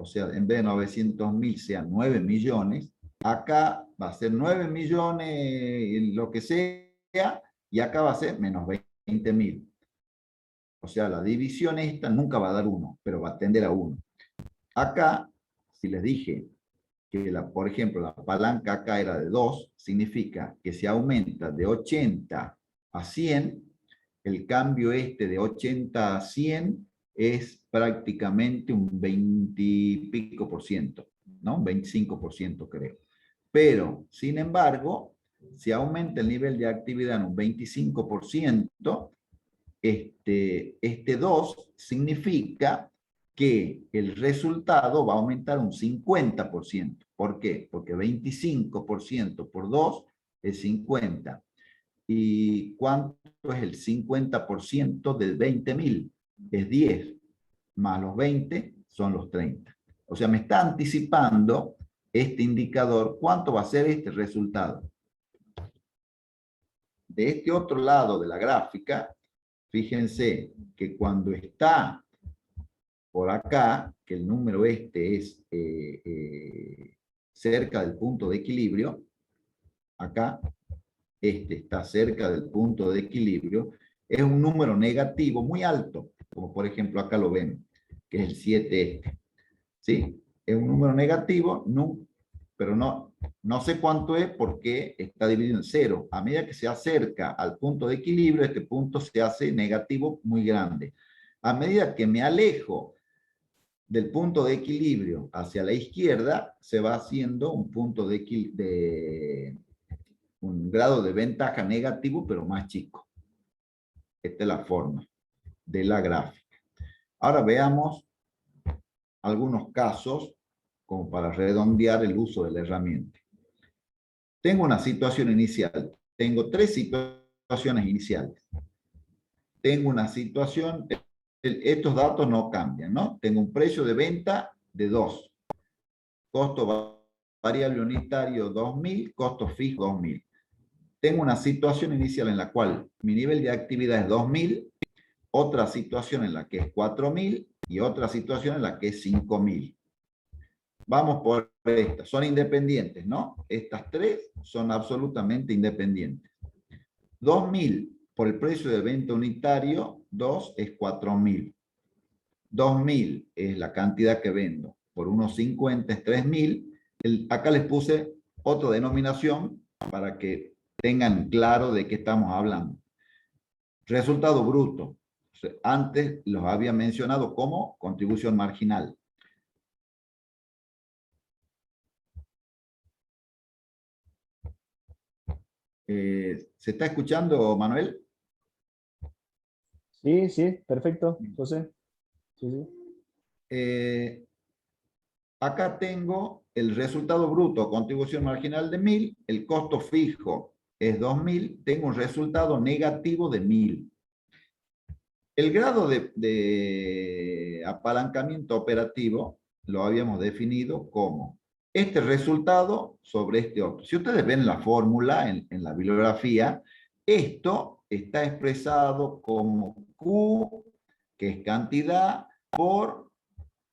o sea, en vez de 900.000 sean 9 millones, acá va a ser 9 millones, lo que sea, y acá va a ser menos 20.000. O sea, la división esta nunca va a dar 1, pero va a tender a 1. Acá, si les dije que, por ejemplo, la palanca acá era de 2, significa que si aumenta de 80 a 100, el cambio este de 80 a 100 es prácticamente un 20 y pico por ciento, ¿no? Un 25% creo. Pero, sin embargo, si aumenta el nivel de actividad en un 25%, este 2 significa que el resultado va a aumentar un 50%. ¿Por qué? Porque 25% por 2 es 50. ¿Y cuánto es el 50% de 20.000? Es 10, más los 20 son los 30. O sea, me está anticipando este indicador cuánto va a ser este resultado. De este otro lado de la gráfica, fíjense que cuando está por acá, que el número este es cerca del punto de equilibrio, acá, este está cerca del punto de equilibrio, es un número negativo muy alto, como por ejemplo acá lo ven, que es el 7 este. ¿Sí? Es un número negativo, no, pero no sé cuánto es porque está dividido en 0. A medida que se acerca al punto de equilibrio, este punto se hace negativo muy grande. A medida que me alejo del punto de equilibrio hacia la izquierda, se va haciendo un punto un grado de ventaja negativo, pero más chico. Esta es la forma de la gráfica. Ahora veamos algunos casos como para redondear el uso de la herramienta. Tengo una situación inicial. Tengo 3 situaciones iniciales. Tengo una situación, estos datos no cambian, ¿no? Tengo un precio de venta de 2. Costo variable unitario 2.000, costo fijo 2.000. Tengo una situación inicial en la cual mi nivel de actividad es 2.000, otra situación en la que es 4.000 y otra situación en la que es 5.000. Vamos por estas. Son independientes, ¿no? Estas 3 son absolutamente independientes. 2.000 por el precio de venta unitario, 2 es 4.000. 2.000 es la cantidad que vendo. Por unos 50 es 3.000. Acá les puse otra denominación para que tengan claro de qué estamos hablando. Resultado bruto. Antes los había mencionado como contribución marginal. ¿Se está escuchando, Manuel? Sí, sí, perfecto, José. Sí, sí. Acá tengo el resultado bruto, contribución marginal de 1.000, el costo fijo es 2.000, tengo un resultado negativo de 1.000. El grado de apalancamiento operativo lo habíamos definido como este resultado sobre este otro. Si ustedes ven la fórmula en la bibliografía, esto está expresado como Q, que es cantidad, por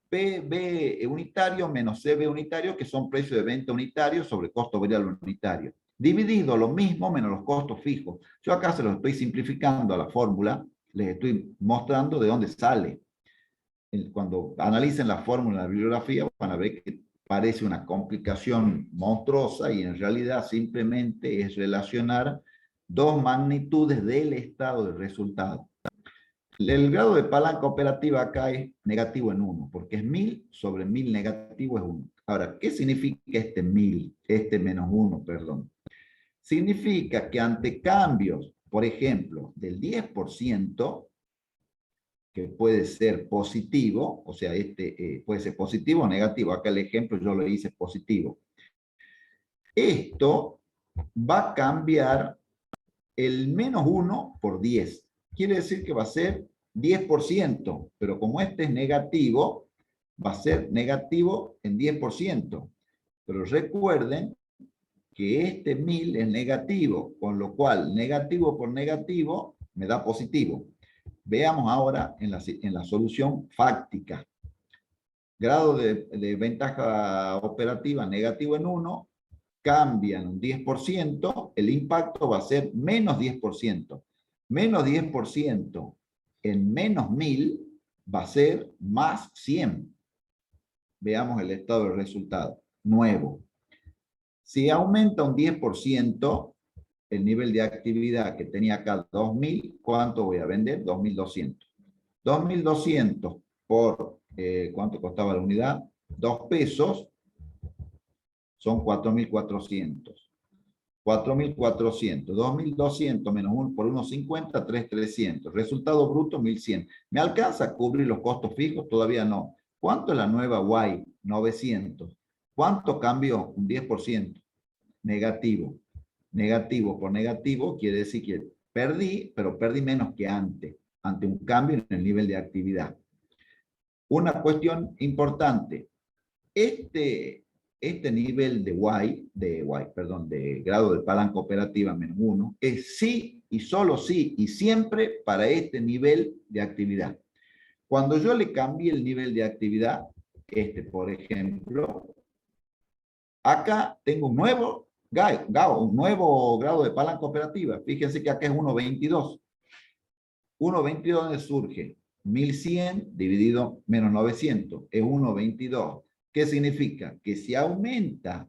PB unitario menos CB unitario, que son precios de venta unitario sobre costo variable unitario. Dividido lo mismo menos los costos fijos. Yo acá se los estoy simplificando a la fórmula, les estoy mostrando de dónde sale. Cuando analicen la fórmula en la bibliografía van a ver que parece una complicación monstruosa y en realidad simplemente es relacionar 2 magnitudes del estado de resultado. El grado de palanca operativa acá es negativo en 1, porque es 1.000 sobre 1.000 negativo es 1. Ahora, ¿qué significa este 1.000? Este menos 1, perdón. Significa que ante cambios, por ejemplo, del 10%, que puede ser positivo, o sea, puede ser positivo o negativo. Acá el ejemplo yo lo hice positivo. Esto va a cambiar el menos 1 por 10. Quiere decir que va a ser 10%, pero como este es negativo, va a ser negativo en 10%. Pero recuerden que este 1.000 es negativo, con lo cual negativo por negativo me da positivo. Veamos ahora en la solución fáctica. Grado de ventaja operativa negativo en 1, cambian un 10%, el impacto va a ser menos 10%. Menos 10% en menos 1.000 va a ser más 100. Veamos el estado del resultado. Nuevo. Si aumenta un 10%, el nivel de actividad que tenía acá 2.000, ¿cuánto voy a vender? 2.200. 2.200 por, ¿cuánto costaba la unidad? 2 pesos, son 4.400. 4.400. 2.200 menos 1 por 1.50, 3.300. Resultado bruto, 1.100. ¿Me alcanza a cubrir los costos fijos? Todavía no. ¿Cuánto es la nueva Y? 900. ¿Cuánto cambió? Un 10%. Negativo. negativo por negativo quiere decir que perdí, pero perdí menos que antes, ante un cambio en el nivel de actividad. Una cuestión importante, este nivel de grado de palanca operativa -1, es sí y solo sí y siempre para este nivel de actividad. Cuando yo le cambie el nivel de actividad, por ejemplo, acá tengo un nuevo un nuevo grado de palanca operativa. Fíjense que acá es 1.22. 1.22, ¿dónde surge? 1100 dividido menos 900 es 1.22. ¿Qué significa? Que si aumenta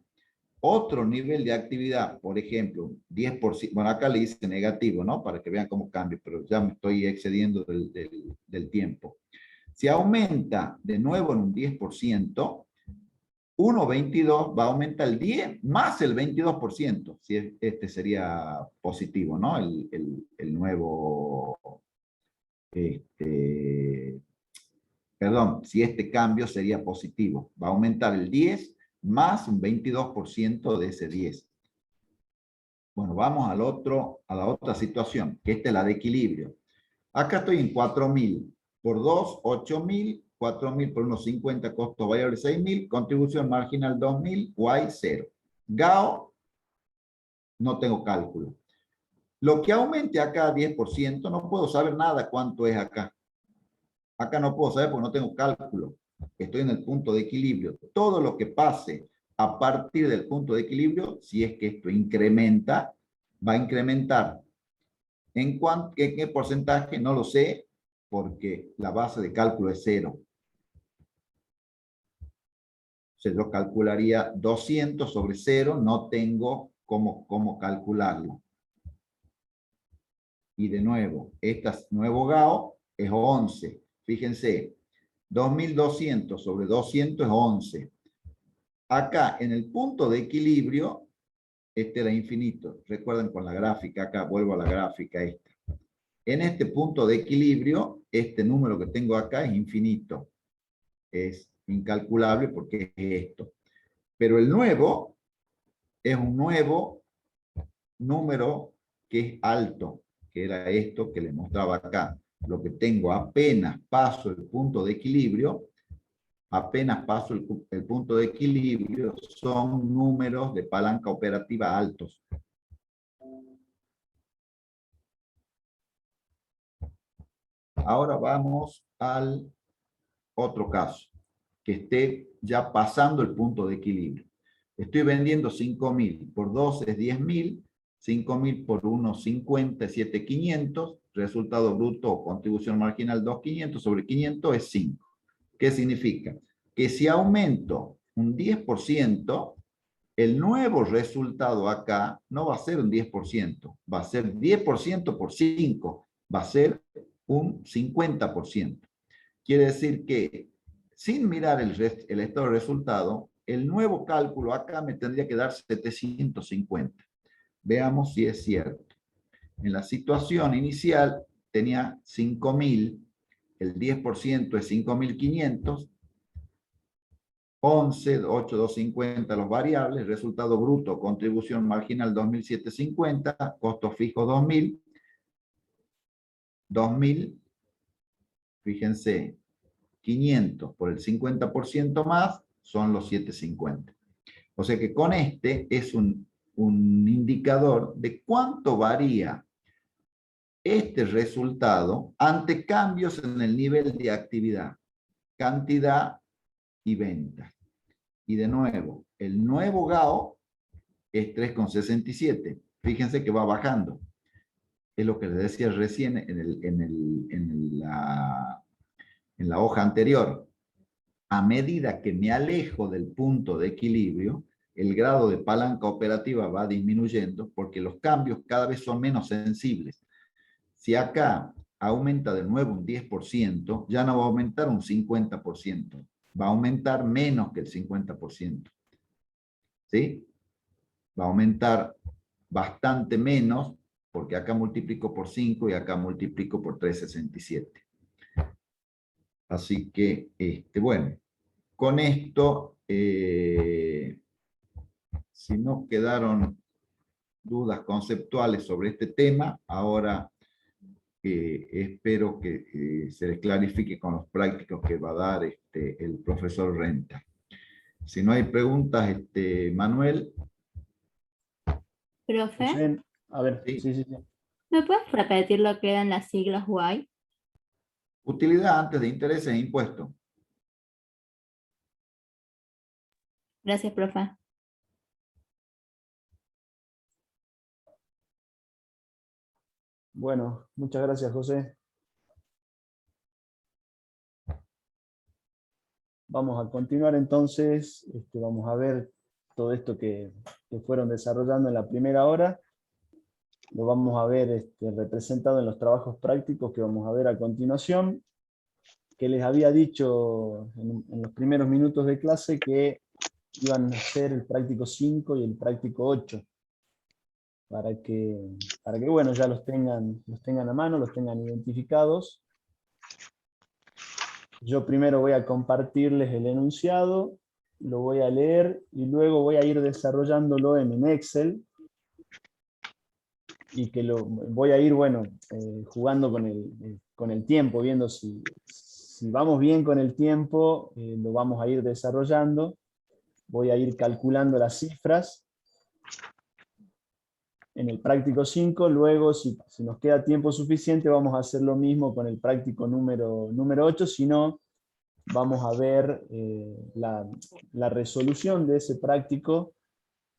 otro nivel de actividad, por ejemplo, 10%, bueno, acá le hice negativo, ¿no? Para que vean cómo cambia, pero ya me estoy excediendo del tiempo. Si aumenta de nuevo en un 10%, 1.22 va a aumentar el 10 más el 22%, si este sería positivo, ¿no? El nuevo, perdón, si este cambio sería positivo, va a aumentar el 10 más un 22% de ese 10. Bueno, vamos a la otra situación, que esta es la de equilibrio. Acá estoy en 4.000 por 2, 8.000, 4.000 por 1.50, costo variable 6.000, contribución marginal 2.000, Y 0. GAO, no tengo cálculo. Lo que aumente acá 10%, no puedo saber nada cuánto es acá. Acá no puedo saber porque no tengo cálculo. Estoy en el punto de equilibrio. Todo lo que pase a partir del punto de equilibrio, si es que esto incrementa, va a incrementar. ¿En qué porcentaje? No lo sé, porque la base de cálculo es 0. O sea, yo calcularía 200 sobre 0, no tengo cómo calcularlo. Y de nuevo, este nuevo GAO es 11. Fíjense, 2.200 sobre 200 es 11. Acá, en el punto de equilibrio, este era infinito. Recuerden con la gráfica, acá vuelvo a la gráfica esta. En este punto de equilibrio, este número que tengo acá es infinito. Es incalculable porque es esto. Pero el nuevo es un nuevo número que es alto, que era esto que les mostraba acá. Lo que tengo apenas paso el punto de equilibrio, el punto de equilibrio, son números de palanca operativa altos. Ahora vamos al otro caso, que esté ya pasando el punto de equilibrio. Estoy vendiendo 5.000, por 2 es 10.000, 5.000 por 1.50 es 7.500, resultado bruto o contribución marginal 2.500 sobre 500 es 5. ¿Qué significa? Que si aumento un 10%, el nuevo resultado acá no va a ser un 10%, va a ser 10% por 5, va a ser un 50%. Quiere decir que sin mirar el estado de resultado, el nuevo cálculo acá me tendría que dar 750. Veamos si es cierto. En la situación inicial tenía 5.000, el 10% es 5.500, 11, 8, 250 los variables, resultado bruto, contribución marginal 2.750, costo fijo 2.000, 2.000, fíjense, 500 por el 50% más son los 750. O sea que con este es un indicador de cuánto varía este resultado ante cambios en el nivel de actividad, cantidad y venta. Y de nuevo, el nuevo GAO es 3,67. Fíjense que va bajando. Es lo que les decía recién en la hoja anterior. A medida que me alejo del punto de equilibrio, el grado de palanca operativa va disminuyendo porque los cambios cada vez son menos sensibles. Si acá aumenta de nuevo un 10%, ya no va a aumentar un 50%, va a aumentar menos que el 50%. ¿Sí? Va a aumentar bastante menos porque acá multiplico por 5 y acá multiplico por 3,67. Así que, bueno, con esto, si no quedaron dudas conceptuales sobre este tema. Ahora espero que se les clarifique con los prácticos que va a dar el profesor Renta. Si no hay preguntas, Manuel. Profe, José, a ver, Sí. sí. ¿me puedes repetir lo que eran las siglas UAI? Utilidad antes de intereses e impuestos. Gracias, profe. Bueno, muchas gracias, José. Vamos a continuar entonces, vamos a ver todo esto que fueron desarrollando en la primera hora. Lo vamos a ver representado en los trabajos prácticos que vamos a ver a continuación, que les había dicho en los primeros minutos de clase que iban a ser el práctico 5 y el práctico 8, para que bueno, ya los tengan a mano, los tengan identificados. Yo primero voy a compartirles el enunciado, lo voy a leer y luego voy a ir desarrollándolo en Excel, y que lo voy a ir, bueno, jugando con el tiempo, viendo si vamos bien con el tiempo, lo vamos a ir desarrollando. Voy a ir calculando las cifras en el práctico 5, luego si nos queda tiempo suficiente vamos a hacer lo mismo con el práctico número 8, si no, vamos a ver la resolución de ese práctico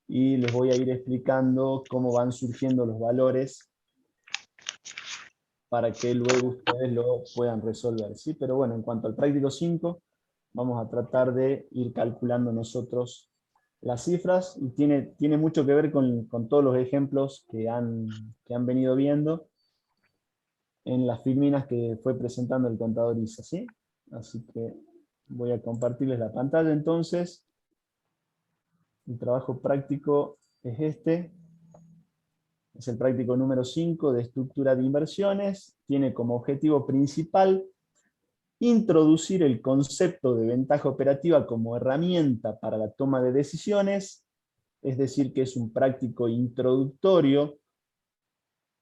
y les voy a ir explicando cómo van surgiendo los valores para que luego ustedes lo puedan resolver, ¿sí? Pero bueno, en cuanto al práctico 5, vamos a tratar de ir calculando nosotros las cifras, y tiene mucho que ver con todos los ejemplos que han venido viendo en las filminas que fue presentando el contador Isa, ¿sí? Así que voy a compartirles la pantalla entonces. El trabajo práctico es este. Es el práctico número 5 de estructura de inversiones. Tiene como objetivo principal introducir el concepto de ventaja operativa como herramienta para la toma de decisiones, es decir, que es un práctico introductorio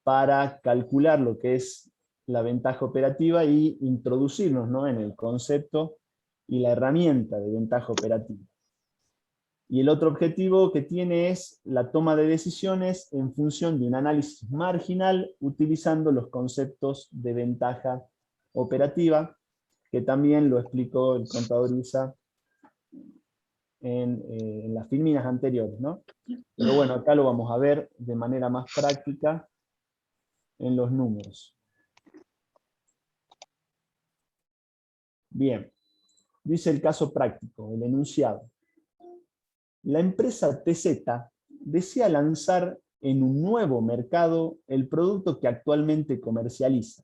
para calcular lo que es la ventaja operativa y introducirnos, ¿no?, en el concepto y la herramienta de ventaja operativa. Y el otro objetivo que tiene es la toma de decisiones en función de un análisis marginal utilizando los conceptos de ventaja operativa, que también lo explicó el contador Isa en las filminas anteriores, ¿no? Pero bueno, acá lo vamos a ver de manera más práctica en los números. Bien, dice el caso práctico, el enunciado. La empresa TZ desea lanzar en un nuevo mercado el producto que actualmente comercializa.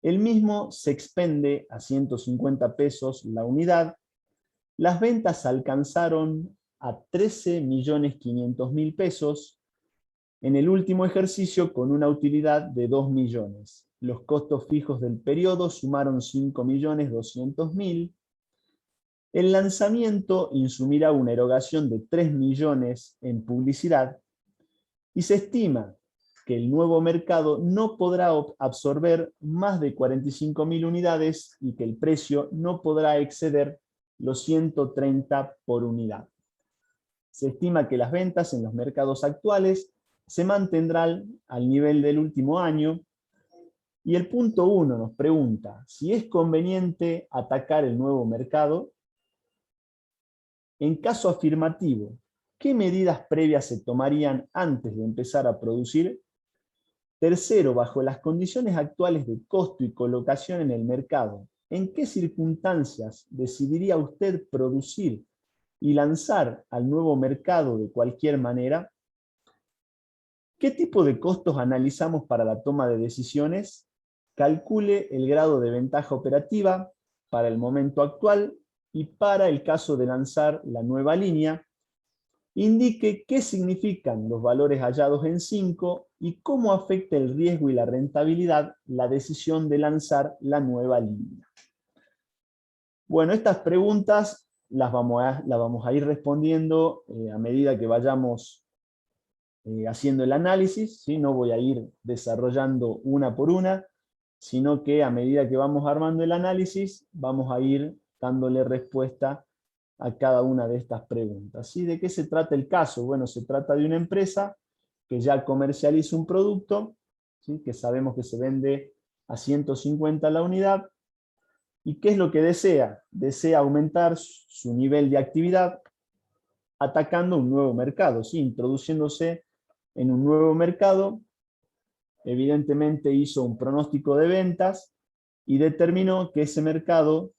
El mismo se expende a 150 pesos la unidad. Las ventas alcanzaron a 13.500.000 pesos en el último ejercicio con una utilidad de 2 millones. Los costos fijos del periodo sumaron 5.200.000. El lanzamiento insumirá una erogación de 3 millones en publicidad y se estima que el nuevo mercado no podrá absorber más de 45.000 unidades y que el precio no podrá exceder los 130 por unidad. Se estima que las ventas en los mercados actuales se mantendrán al nivel del último año, y el punto 1 nos pregunta si es conveniente atacar el nuevo mercado. En caso afirmativo, ¿qué medidas previas se tomarían antes de empezar a producir? Tercero, bajo las condiciones actuales de costo y colocación en el mercado, ¿en qué circunstancias decidiría usted producir y lanzar al nuevo mercado de cualquier manera? ¿Qué tipo de costos analizamos para la toma de decisiones? Calcule el grado de ventaja operativa para el momento actual y para el caso de lanzar la nueva línea. Indique qué significan los valores hallados en 5 y cómo afecta el riesgo y la rentabilidad la decisión de lanzar la nueva línea. Bueno, estas preguntas las vamos a ir respondiendo a medida que vayamos haciendo el análisis, ¿sí? No voy a ir desarrollando una por una, sino que a medida que vamos armando el análisis, vamos a ir dándole respuesta a cada una de estas preguntas. ¿Sí? ¿De qué se trata el caso? Bueno, se trata de una empresa que ya comercializa un producto, ¿sí? Que sabemos que se vende a 150 la unidad. ¿Y qué es lo que desea? Desea aumentar su nivel de actividad atacando un nuevo mercado, ¿sí? Introduciéndose en un nuevo mercado. Evidentemente hizo un pronóstico de ventas y determinó que ese mercado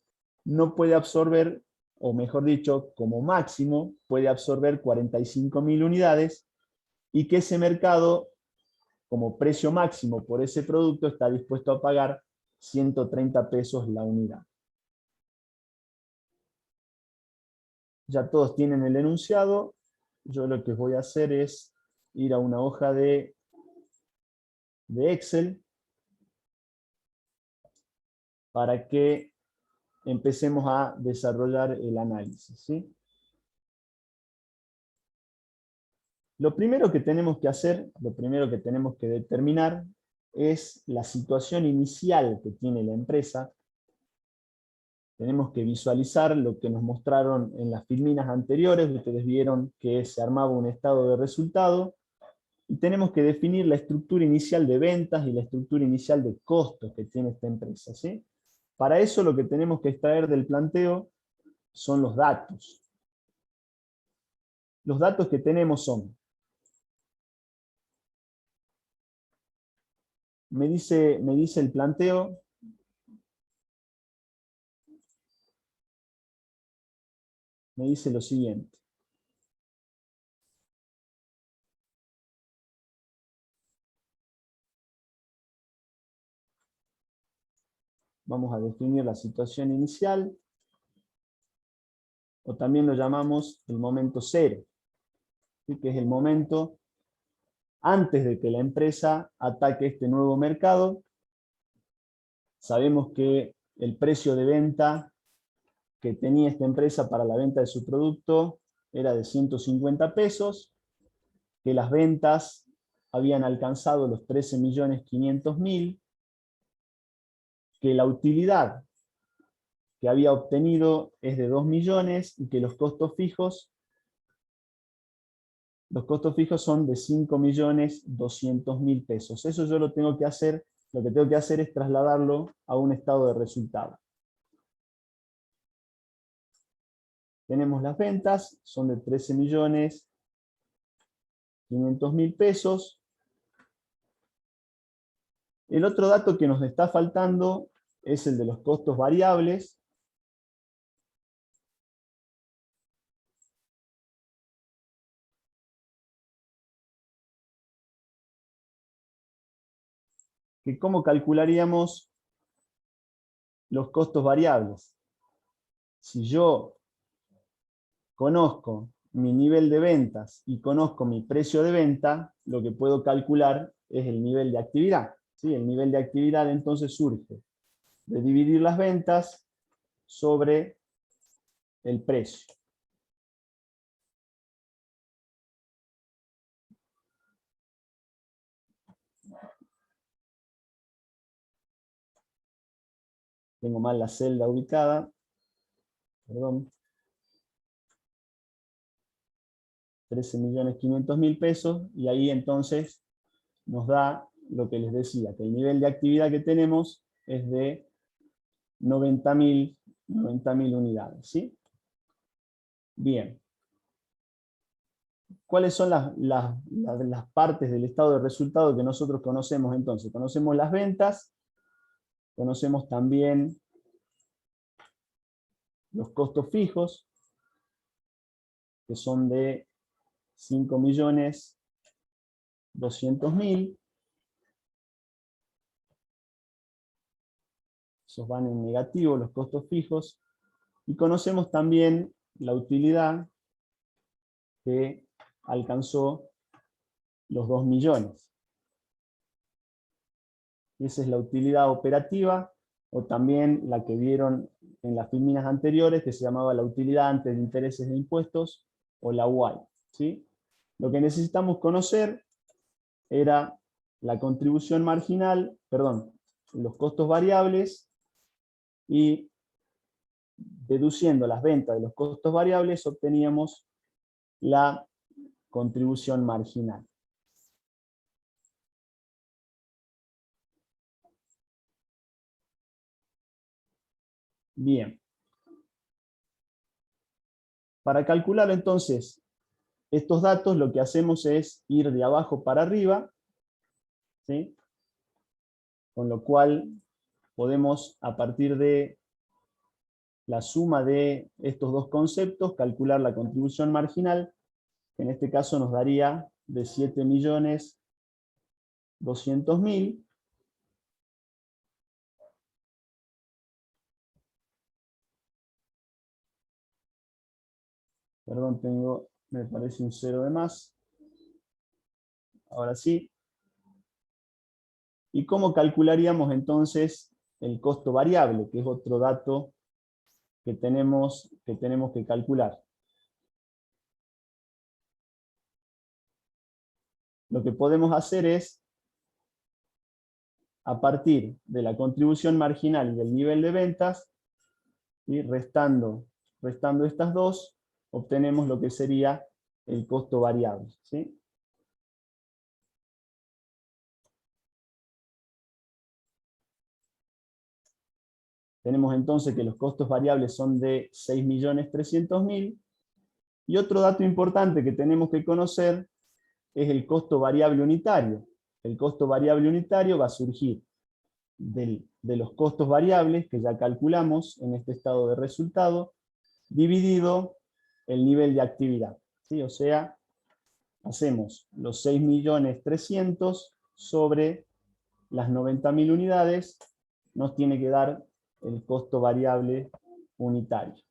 no puede absorber, o mejor dicho, como máximo puede absorber 45.000 unidades, y que ese mercado, como precio máximo por ese producto, está dispuesto a pagar 130 pesos la unidad. Ya todos tienen el enunciado. Yo lo que voy a hacer es ir a una hoja de Excel para que empecemos a desarrollar el análisis, ¿sí? Lo primero que tenemos que hacer, lo primero que tenemos que determinar es la situación inicial que tiene la empresa. Tenemos que visualizar lo que nos mostraron en las filminas anteriores. Ustedes vieron que se armaba un estado de resultado. Y tenemos que definir la estructura inicial de ventas y la estructura inicial de costos que tiene esta empresa, ¿sí? Para eso lo que tenemos que extraer del planteo son los datos. Los datos que tenemos son: me dice el planteo me dice lo siguiente. Vamos a definir la situación inicial, o también lo llamamos el momento cero, ¿sí? Que es el momento antes de que la empresa ataque este nuevo mercado. Sabemos que el precio de venta que tenía esta empresa para la venta de su producto era de 150 pesos, que las ventas habían alcanzado los 13.500.000, que la utilidad que había obtenido es de 2 millones y que los costos fijos son de 5.200.000 pesos. Eso yo lo que tengo que hacer es trasladarlo a un estado de resultado. Tenemos las ventas, son de 13.500.000 pesos. El otro dato que nos está faltando es el de los costos variables. Que ¿cómo calcularíamos los costos variables? Si yo conozco mi nivel de ventas y conozco mi precio de venta, lo que puedo calcular es el nivel de actividad, ¿sí? El nivel de actividad entonces surge de dividir las ventas sobre el precio. Tengo mal la celda ubicada, perdón. 13.500.000 pesos, y ahí entonces nos da lo que les decía, que el nivel de actividad que tenemos es de 90.000 unidades, ¿sí? Bien. ¿Cuáles son las partes del estado de resultado que nosotros conocemos entonces? Conocemos las ventas, conocemos también los costos fijos, que son de 5.200.000. Esos van en negativo, los costos fijos. Y conocemos también la utilidad, que alcanzó los 2 millones. Esa es la utilidad operativa, o también la que vieron en las filminas anteriores, que se llamaba la utilidad antes de intereses e impuestos, o la UAI, ¿sí? Lo que necesitamos conocer era la contribución marginal, perdón, los costos variables, y deduciendo las ventas de los costos variables obteníamos la contribución marginal. Bien. Para calcular entonces estos datos, lo que hacemos es ir de abajo para arriba, ¿sí? Con lo cual podemos, a partir de la suma de estos dos conceptos, calcular la contribución marginal, que en este caso nos daría de 7.200.000. Perdón, me parece un 0 de más. Ahora sí. ¿Y cómo calcularíamos entonces el costo variable, que es otro dato que tenemos que calcular? Lo que podemos hacer es, a partir de la contribución marginal y del nivel de ventas, y restando estas dos, obtenemos lo que sería el costo variable, ¿sí? Tenemos entonces que los costos variables son de 6.300.000, y otro dato importante que tenemos que conocer es el costo variable unitario. El costo variable unitario va a surgir de los costos variables que ya calculamos en este estado de resultado, dividido el nivel de actividad, ¿sí? O sea, hacemos los 6.300.000 sobre las 90.000 unidades, nos tiene que dar el costo variable unitario.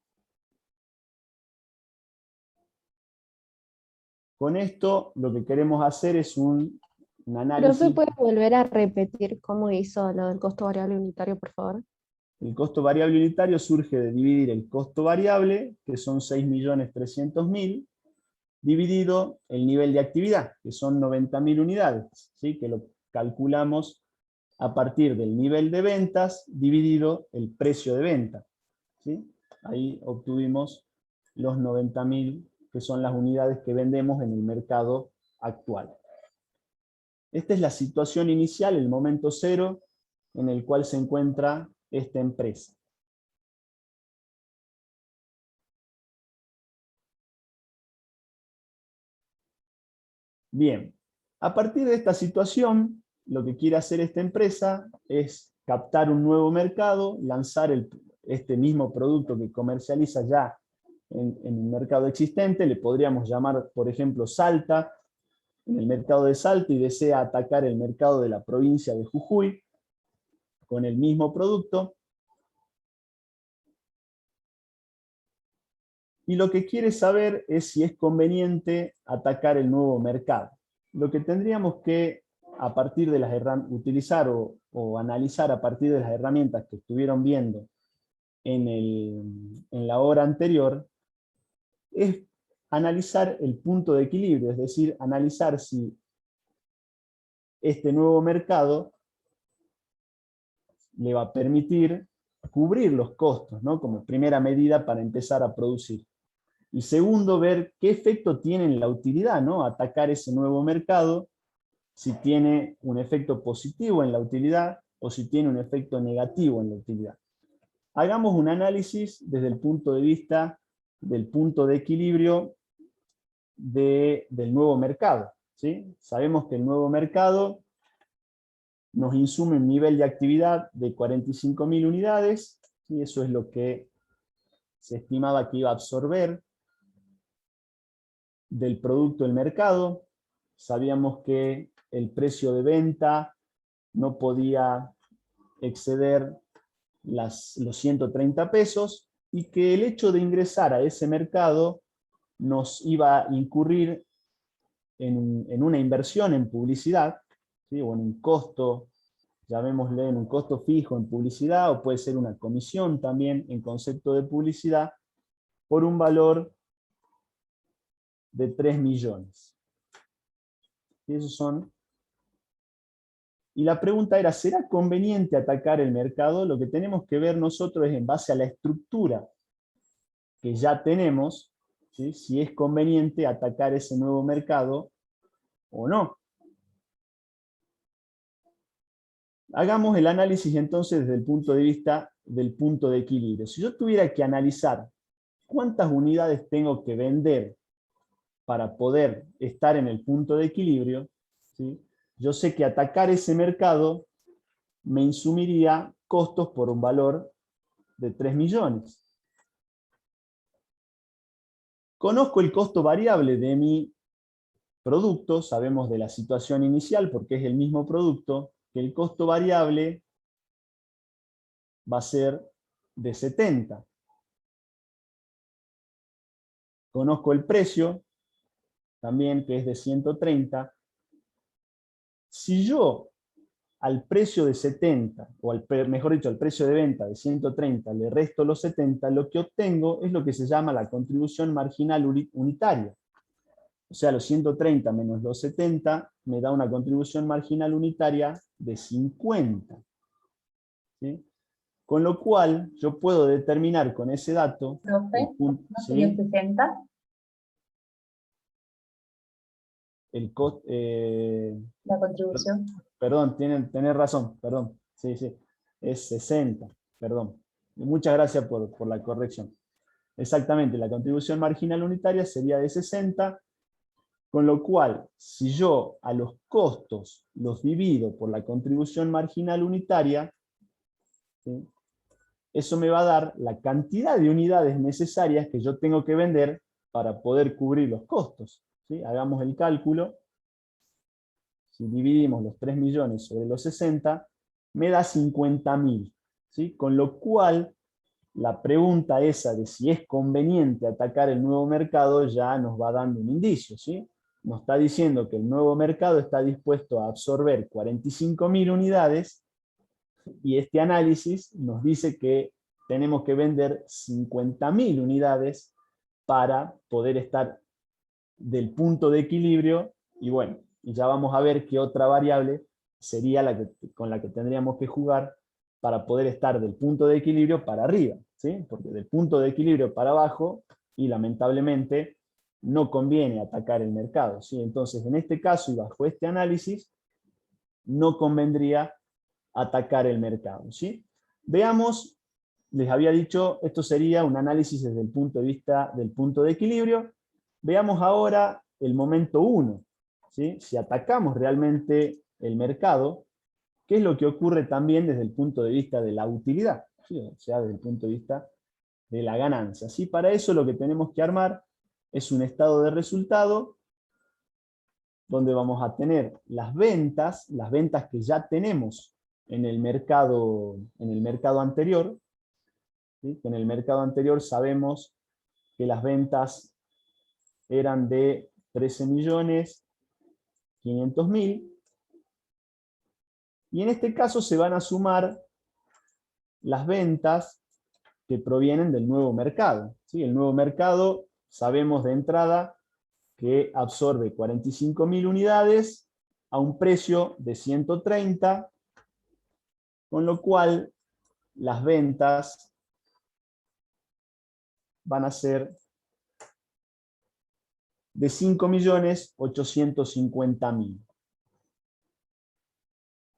Con esto lo que queremos hacer es un análisis. ¿Profe, puede volver a repetir cómo hizo lo del costo variable unitario, por favor? El costo variable unitario surge de dividir el costo variable, que son 6.300.000, dividido el nivel de actividad, que son 90.000 unidades, ¿sí? Que lo calculamos a partir del nivel de ventas dividido el precio de venta, ¿sí? Ahí obtuvimos los 90.000, que son las unidades que vendemos en el mercado actual. Esta es la situación inicial, el momento cero, en el cual se encuentra esta empresa. Bien, a partir de esta situación, lo que quiere hacer esta empresa es captar un nuevo mercado, lanzar este mismo producto que comercializa ya en un mercado existente, le podríamos llamar, por ejemplo, Salta, en el mercado de Salta, y desea atacar el mercado de la provincia de Jujuy con el mismo producto. Y lo que quiere saber es si es conveniente atacar el nuevo mercado. Lo que tendríamos que, a partir de utilizar o analizar a partir de las herramientas que estuvieron viendo en la hora anterior, es analizar el punto de equilibrio, es decir, analizar si este nuevo mercado le va a permitir cubrir los costos, ¿no? Como primera medida para empezar a producir. Y segundo, ver qué efecto tiene en la utilidad, ¿no? Atacar ese nuevo mercado, si tiene un efecto positivo en la utilidad o si tiene un efecto negativo en la utilidad. Hagamos un análisis desde el punto de vista del punto de equilibrio del nuevo mercado, ¿sí? Sabemos que el nuevo mercado nos insume un nivel de actividad de 45.000 unidades, y eso es lo que se estimaba que iba a absorber del producto del mercado. Sabíamos que el precio de venta no podía exceder los 130 pesos, y que el hecho de ingresar a ese mercado nos iba a incurrir en una inversión en publicidad, ¿sí? O en un costo, llamémosle en un costo fijo en publicidad, o puede ser una comisión también en concepto de publicidad, por un valor de 3 millones. Y esos son. Y la pregunta era, ¿será conveniente atacar el mercado? Lo que tenemos que ver nosotros es en base a la estructura que ya tenemos, ¿sí? Si es conveniente atacar ese nuevo mercado o no. Hagamos el análisis entonces desde el punto de vista del punto de equilibrio. Si yo tuviera que analizar cuántas unidades tengo que vender para poder estar en el punto de equilibrio, ¿sí? Yo sé que atacar ese mercado me insumiría costos por un valor de 3 millones. Conozco el costo variable de mi producto, sabemos de la situación inicial porque es el mismo producto, que el costo variable va a ser de 70. Conozco el precio, también que es de 130. Si yo al precio de 70, o mejor dicho, al precio de venta de 130, le resto los 70, lo que obtengo es lo que se llama la contribución marginal unitaria. O sea, los 130 menos los 70 me da una contribución marginal unitaria de 50. ¿Sí? Con lo cual, yo puedo determinar con ese dato... Profe, ¿no sería 60? El costo... La contribución. Perdón, tenés razón, perdón. Sí, sí. Es 60, perdón. Muchas gracias por la corrección. Exactamente, la contribución marginal unitaria sería de 60, con lo cual, si yo a los costos los divido por la contribución marginal unitaria, ¿sí? Eso me va a dar la cantidad de unidades necesarias que yo tengo que vender para poder cubrir los costos. ¿Sí? Hagamos el cálculo. Si dividimos los 3 millones sobre los 60, me da 50.000. ¿Sí? Con lo cual, la pregunta esa de si es conveniente atacar el nuevo mercado ya nos va dando un indicio. ¿Sí? Nos está diciendo que el nuevo mercado está dispuesto a absorber 45.000 unidades, y este análisis nos dice que tenemos que vender 50.000 unidades para poder estar del punto de equilibrio, y bueno, ya vamos a ver qué otra variable sería con la que tendríamos que jugar para poder estar del punto de equilibrio para arriba, ¿sí? Porque del punto de equilibrio para abajo, y lamentablemente, no conviene atacar el mercado, ¿sí? Entonces, en este caso y bajo este análisis, no convendría atacar el mercado, ¿sí? Veamos, les había dicho, esto sería un análisis desde el punto de vista del punto de equilibrio. Veamos ahora el momento 1, ¿sí? Si atacamos realmente el mercado, ¿qué es lo que ocurre también desde el punto de vista de la utilidad? ¿Sí? O sea, desde el punto de vista de la ganancia, ¿sí? Para eso lo que tenemos que armar es un estado de resultado donde vamos a tener las ventas que ya tenemos en el mercado anterior, ¿sí? En el mercado anterior sabemos que las ventas eran de 13.500.000, y en este caso se van a sumar las ventas que provienen del nuevo mercado, ¿sí? El nuevo mercado sabemos de entrada que absorbe 45.000 unidades a un precio de 130, con lo cual las ventas van a ser de 5.850.000.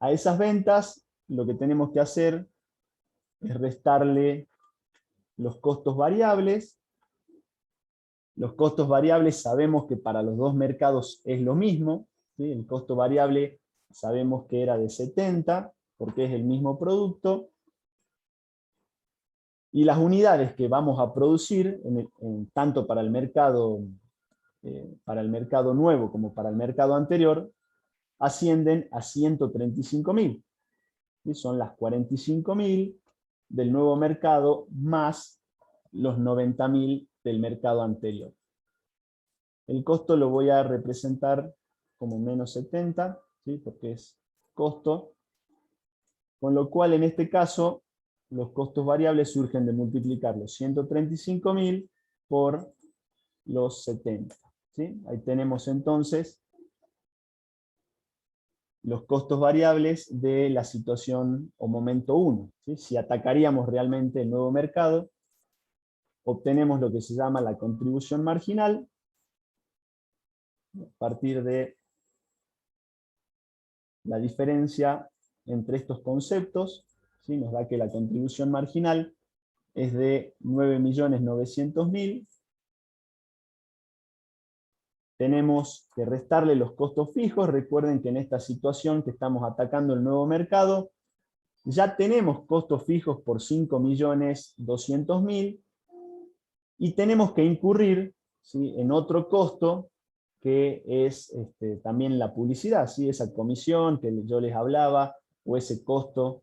A esas ventas lo que tenemos que hacer es restarle los costos variables. Los costos variables sabemos que para los dos mercados es lo mismo, ¿sí? El costo variable sabemos que era de 70, porque es el mismo producto. Y las unidades que vamos a producir, tanto para el mercado nuevo como para el mercado anterior, ascienden a 135.000. ¿Sí? Son las 45.000 del nuevo mercado más los 90.000 del mercado anterior. El costo lo voy a representar como menos 70, ¿sí? Porque es costo, con lo cual en este caso los costos variables surgen de multiplicar los 135.000 por los 70. ¿Sí? Ahí tenemos entonces los costos variables de la situación o momento 1. ¿Sí? Si atacaríamos realmente el nuevo mercado, obtenemos lo que se llama la contribución marginal, a partir de la diferencia entre estos conceptos, ¿sí? Nos da que la contribución marginal es de 9.900.000. Tenemos que restarle los costos fijos. Recuerden que en esta situación que estamos atacando el nuevo mercado, ya tenemos costos fijos por 5.200.000 y tenemos que incurrir, ¿sí?, en otro costo que es también la publicidad, ¿sí? Esa comisión que yo les hablaba, o ese costo,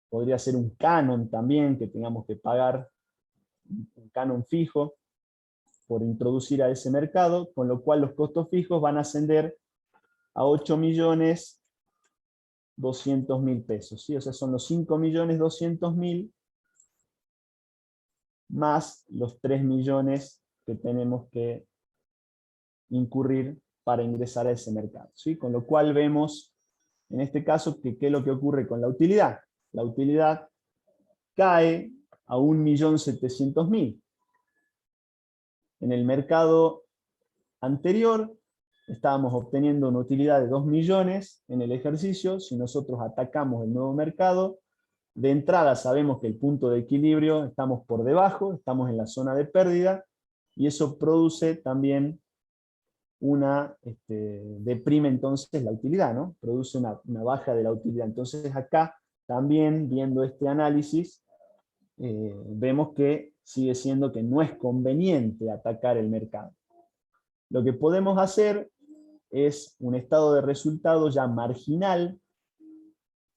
podría ser un canon también que tengamos que pagar, un canon fijo, por introducir a ese mercado, con lo cual los costos fijos van a ascender a 8.200.000 pesos, ¿sí? O sea, son los 5.200.000 más los 3 millones que tenemos que incurrir para ingresar a ese mercado, ¿sí? Con lo cual vemos, en este caso, que qué es lo que ocurre con la utilidad. La utilidad cae a 1.700.000. En el mercado anterior estábamos obteniendo una utilidad de 2 millones en el ejercicio. Si nosotros atacamos el nuevo mercado, de entrada sabemos que el punto de equilibrio estamos por debajo, estamos en la zona de pérdida, y eso produce también deprime entonces la utilidad, ¿no? Produce una baja de la utilidad. Entonces acá también, viendo este análisis, vemos que sigue siendo que no es conveniente atacar el mercado. Lo que podemos hacer es un estado de resultado ya marginal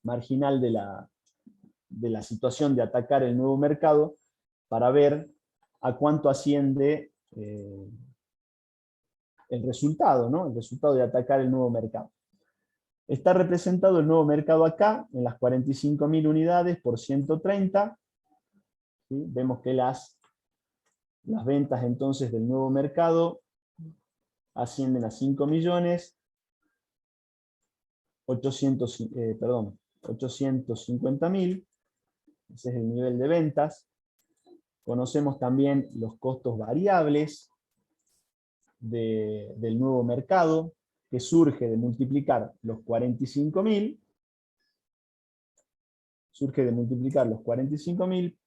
de la situación de atacar el nuevo mercado, para ver a cuánto asciende el resultado, ¿no? El resultado de atacar el nuevo mercado. Está representado el nuevo mercado acá, en las 45.000 unidades por 130. ¿Sí? Vemos que las ventas entonces del nuevo mercado ascienden a 5.850.000. Ese es el nivel de ventas. Conocemos también los costos variables del nuevo mercado, que surge de multiplicar los 45.000,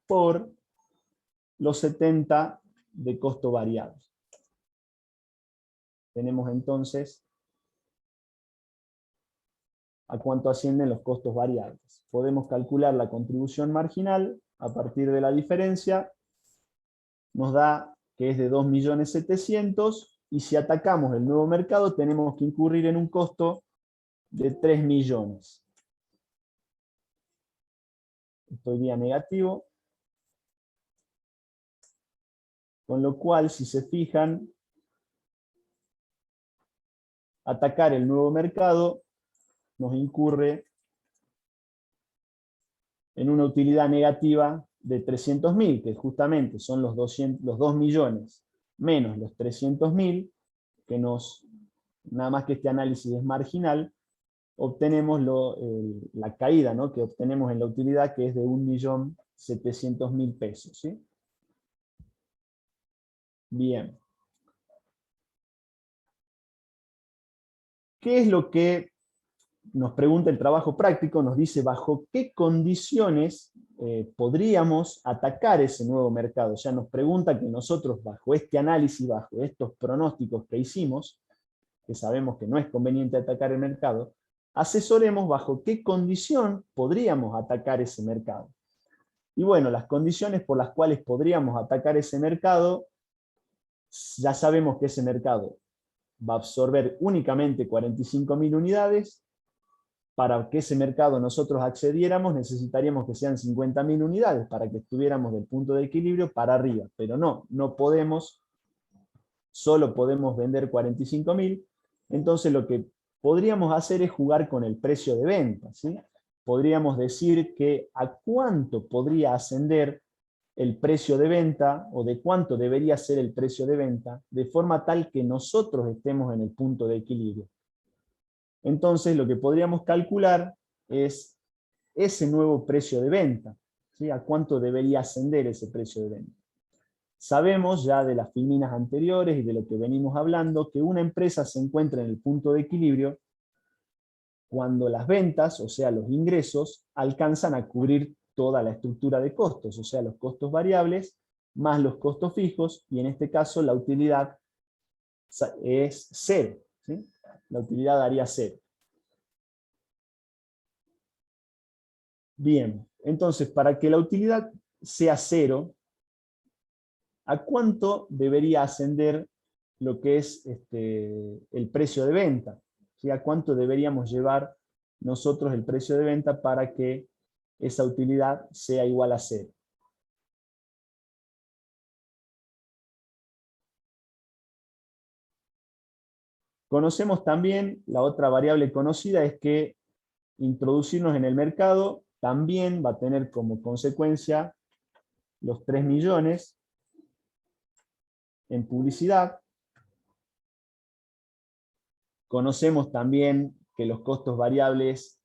por los 70 de costo variable. Tenemos entonces a cuánto ascienden los costos variables. Podemos calcular la contribución marginal a partir de la diferencia. Nos da que es de 2.700.000, y si atacamos el nuevo mercado tenemos que incurrir en un costo de 3 millones. Esto iría negativo. Con lo cual, si se fijan, atacar el nuevo mercado nos incurre en una utilidad negativa de 300.000, que justamente son los 2 millones menos los 300.000, que nada más que este análisis es marginal, obtenemos la caída, ¿no?, que obtenemos en la utilidad, que es de 1.700.000 pesos, ¿sí? Bien. ¿Qué es lo que nos pregunta el trabajo práctico? Nos dice bajo qué condiciones podríamos atacar ese nuevo mercado. O sea, nos pregunta que nosotros, bajo este análisis, bajo estos pronósticos que hicimos, que sabemos que no es conveniente atacar el mercado, asesoremos bajo qué condición podríamos atacar ese mercado. Y bueno, las condiciones por las cuales podríamos atacar ese mercado, ya sabemos que ese mercado va a absorber únicamente 45.000 unidades. Para que ese mercado nosotros accediéramos, necesitaríamos que sean 50.000 unidades para que estuviéramos del punto de equilibrio para arriba. Pero no podemos, solo podemos vender 45.000. Entonces lo que podríamos hacer es jugar con el precio de venta, ¿sí? Podríamos decir que a cuánto podría ascender el precio de venta, o de cuánto debería ser el precio de venta, de forma tal que nosotros estemos en el punto de equilibrio. Entonces lo que podríamos calcular es ese nuevo precio de venta, ¿sí? ¿A cuánto debería ascender ese precio de venta? Sabemos ya de las filminas anteriores y de lo que venimos hablando que una empresa se encuentra en el punto de equilibrio cuando las ventas, o sea los ingresos, alcanzan a cubrir toda la estructura de costos, o sea los costos variables más los costos fijos, y en este caso la utilidad es cero, ¿sí? La utilidad daría cero. Bien, entonces para que la utilidad sea cero, ¿a cuánto debería ascender lo que es el precio de venta? ¿Sí? ¿A cuánto deberíamos llevar nosotros el precio de venta para que esa utilidad sea igual a cero? Conocemos también, la otra variable conocida es que introducirnos en el mercado también va a tener como consecuencia los 3 millones en publicidad. Conocemos también que los costos variables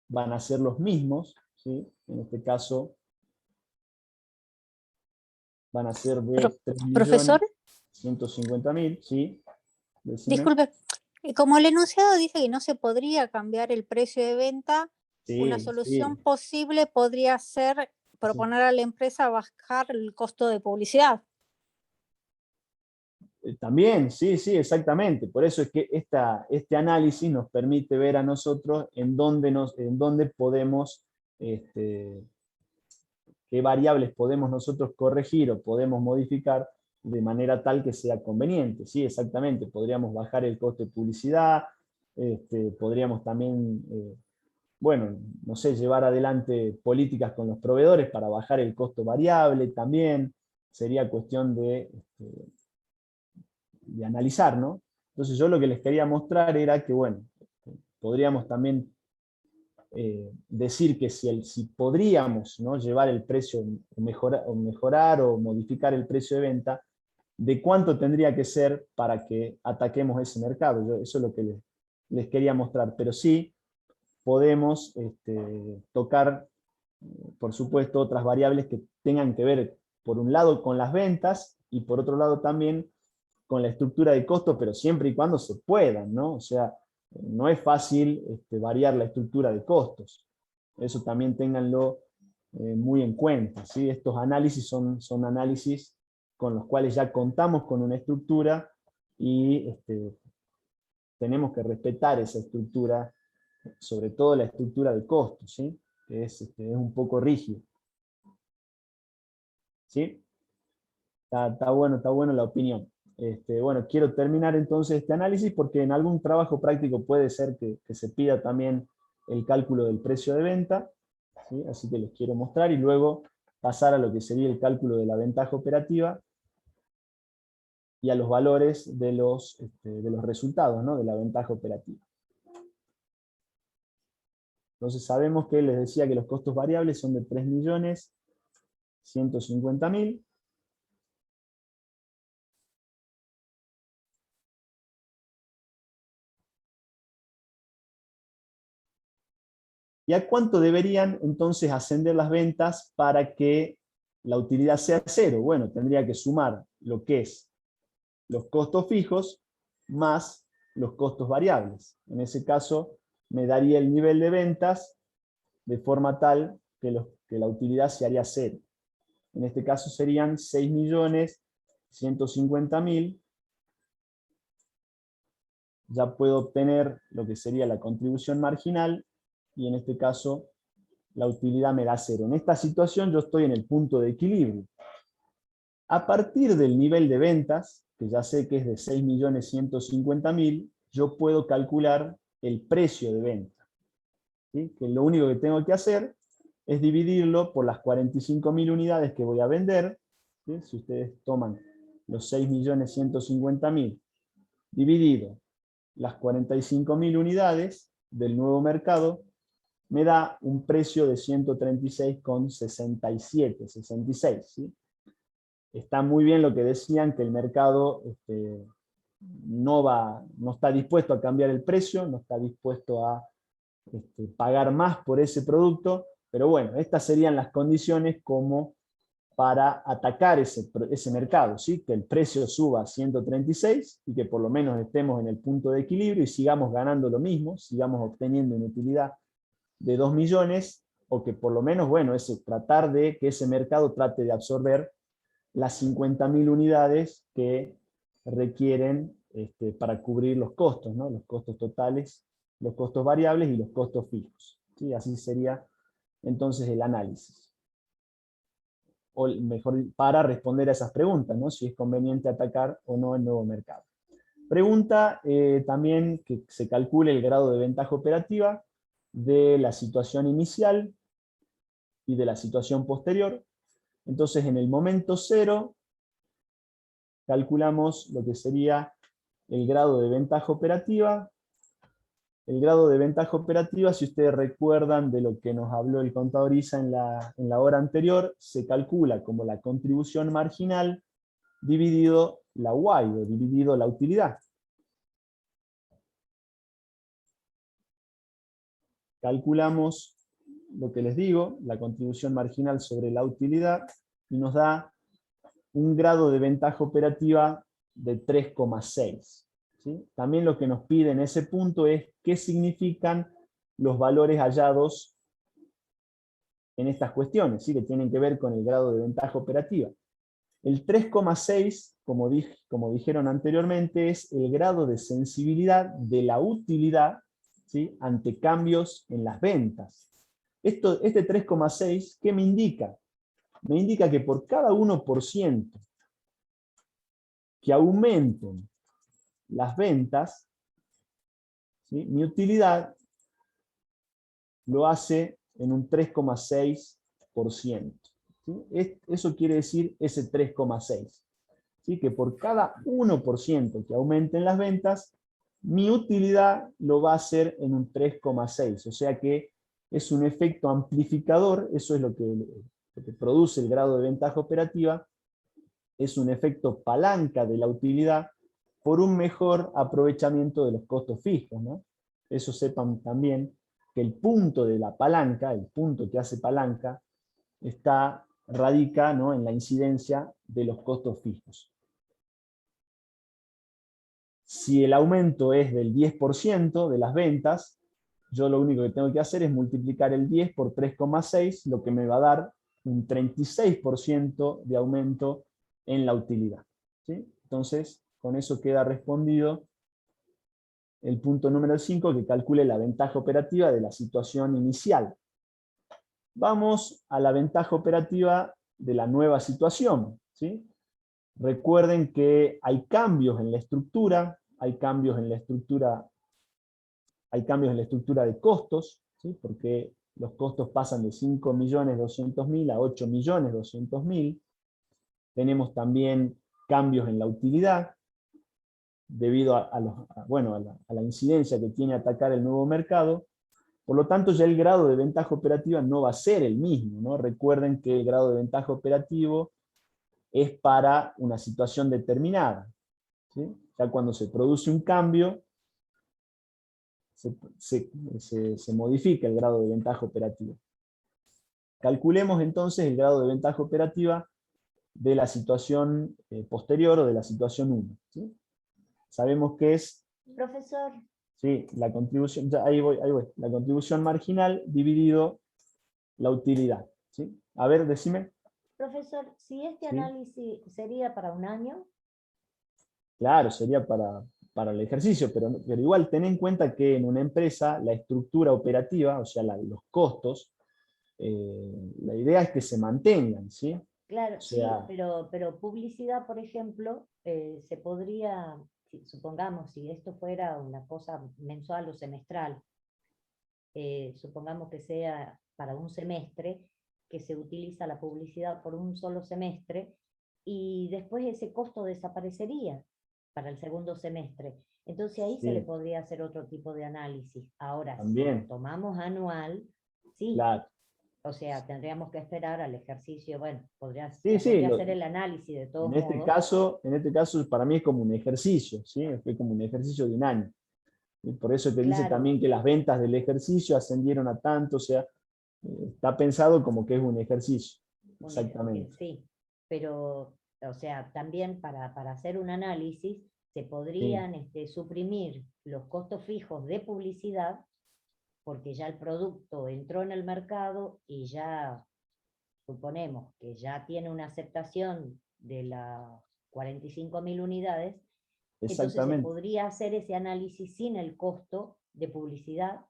van a ser los mismos, ¿sí? En este caso van a ser de 3.150.000, ¿sí? Decime. Disculpe, como el enunciado dice que no se podría cambiar el precio de venta, una Sí, solución sí, posible podría ser proponer a la empresa bajar el costo de publicidad. También, sí, sí, exactamente. Por eso es que este análisis nos permite ver a nosotros en dónde podemos, qué variables podemos nosotros corregir o podemos modificar de manera tal que sea conveniente. Sí, exactamente. Podríamos bajar el costo de publicidad, podríamos también, bueno, no sé, llevar adelante políticas con los proveedores para bajar el costo variable también. Sería cuestión de analizar, ¿no? Entonces yo lo que les quería mostrar era que, bueno, podríamos también decir que si podríamos, ¿no?, llevar el precio, mejorar o modificar el precio de venta, de cuánto tendría que ser para que ataquemos ese mercado. Eso es lo que les quería mostrar, pero sí podemos tocar, por supuesto, otras variables que tengan que ver, por un lado, con las ventas, y por otro lado también con la estructura de costos, pero siempre y cuando se puedan, ¿no? O sea, no es fácil variar la estructura de costos. Eso también ténganlo muy en cuenta, ¿sí? Estos análisis son análisis con los cuales ya contamos con una estructura y tenemos que respetar esa estructura, sobre todo la estructura de costos, ¿sí? Que es un poco rígido. ¿Sí? Está bueno la opinión. Bueno, quiero terminar entonces este análisis porque en algún trabajo práctico puede ser que se pida también el cálculo del precio de venta, ¿sí? Así que les quiero mostrar y luego pasar a lo que sería el cálculo de la ventaja operativa y a los valores de los resultados, ¿no?, de la ventaja operativa. Entonces sabemos que les decía que los costos variables son de 3.150.000. ¿Y a cuánto deberían entonces ascender las ventas para que la utilidad sea cero? Bueno, tendría que sumar lo que es los costos fijos más los costos variables. En ese caso, me daría el nivel de ventas de forma tal que la utilidad se haría cero. En este caso serían 6.150.000. Ya puedo obtener lo que sería la contribución marginal, y en este caso la utilidad me da cero. En esta situación yo estoy en el punto de equilibrio. A partir del nivel de ventas, que ya sé que es de 6.150.000, yo puedo calcular el precio de venta, ¿sí? Que lo único que tengo que hacer es dividirlo por las 45.000 unidades que voy a vender, ¿sí? Si ustedes toman los 6.150.000 dividido las 45.000 unidades del nuevo mercado, me da un precio de 136,66, ¿sí? Está muy bien lo que decían, que el mercado no está dispuesto a cambiar el precio, no está dispuesto a pagar más por ese producto, pero bueno, estas serían las condiciones como para atacar ese mercado, ¿sí? Que el precio suba a 136 y que por lo menos estemos en el punto de equilibrio y sigamos ganando lo mismo, sigamos obteniendo una utilidad de 2 millones, o que por lo menos, bueno, tratar de que ese mercado trate de absorber las 50.000 unidades que requieren para cubrir los costos, ¿no? Los costos totales, los costos variables y los costos fijos, ¿sí? Así sería entonces el análisis. O mejor, para responder a esas preguntas, ¿no? Si es conveniente atacar o no el nuevo mercado. Pregunta también que se calcule el grado de ventaja operativa de la situación inicial y de la situación posterior. Entonces, en el momento cero, calculamos lo que sería el grado de ventaja operativa. El grado de ventaja operativa, si ustedes recuerdan de lo que nos habló el contador Isa en la hora anterior, se calcula como la contribución marginal dividido la Y, o dividido la utilidad. Calculamos lo que les digo, la contribución marginal sobre la utilidad, y nos da un grado de ventaja operativa de 3,6. ¿sí? También lo que nos pide en ese punto es qué significan los valores hallados en estas cuestiones, ¿sí? Que tienen que ver con el grado de ventaja operativa. El 3,6, como dijeron anteriormente, es el grado de sensibilidad de la utilidad, ¿sí? Ante cambios en las ventas. Este 3,6, ¿qué me indica? Me indica que por cada 1% que aumenten las ventas, ¿sí? Mi utilidad lo hace en un 3,6%. ¿sí? Eso quiere decir ese 3,6. ¿sí? Que por cada 1% que aumenten las ventas, mi utilidad lo va a hacer en un 3,6. O sea que es un efecto amplificador, eso es lo que produce el grado de ventaja operativa, es un efecto palanca de la utilidad por un mejor aprovechamiento de los costos fijos, ¿no? Eso sepan también que el punto de la palanca, el punto que hace palanca, radica, ¿no? en la incidencia de los costos fijos. Si el aumento es del 10% de las ventas, yo lo único que tengo que hacer es multiplicar el 10 por 3,6, lo que me va a dar un 36% de aumento en la utilidad. ¿sí? Entonces, con eso queda respondido el punto número 5, que calcule la ventaja operativa de la situación inicial. Vamos a la ventaja operativa de la nueva situación. ¿sí? Recuerden que hay cambios en la estructura, hay cambios en la estructura de costos, ¿sí? Porque los costos pasan de 5.200.000 a 8.200.000. Tenemos también cambios en la utilidad, debido a la incidencia que tiene atacar el nuevo mercado. Por lo tanto, ya el grado de ventaja operativa no va a ser el mismo, ¿no? Recuerden que el grado de ventaja operativo es para una situación determinada. ¿sí? Ya cuando se produce un cambio, se modifica el grado de ventaja operativa. Calculemos entonces el grado de ventaja operativa de la situación posterior o de la situación 1. ¿sí? Sabemos que es Profesor, ¿sí? la contribución, ahí voy, la contribución marginal dividido la utilidad. ¿sí? A ver, decime. profesor, si este Sí. análisis sería para un año, Claro, sería para el ejercicio, pero igual ten en cuenta que en una empresa la estructura operativa, o sea, los costos, la idea es que se mantengan, ¿sí? claro, O sea, sí, pero publicidad, por ejemplo, se podría, supongamos, si esto fuera una cosa mensual o semestral, supongamos que sea para un semestre, que se utiliza la publicidad por un solo semestre, y después ese costo desaparecería para el segundo semestre. Entonces ahí se le sí, podría hacer otro tipo de análisis. Ahora, si lo también, tomamos anual, sí, claro. O sea, tendríamos que esperar al ejercicio, bueno, Sí, podría lo- hacer el análisis de todos en este modos. caso para mí es como un ejercicio, ¿sí? Es como un ejercicio de un año. Y por eso que dice Claro. también que las ventas del ejercicio ascendieron a tanto, o sea, está pensado como que es un ejercicio. Exactamente. Sí, pero, o sea, también para hacer un análisis se Sí, podrían suprimir los costos fijos de publicidad, porque ya el producto entró en el mercado y ya suponemos que ya tiene una aceptación de las 45.000 unidades, entonces se exactamente. podría hacer ese análisis sin el costo de publicidad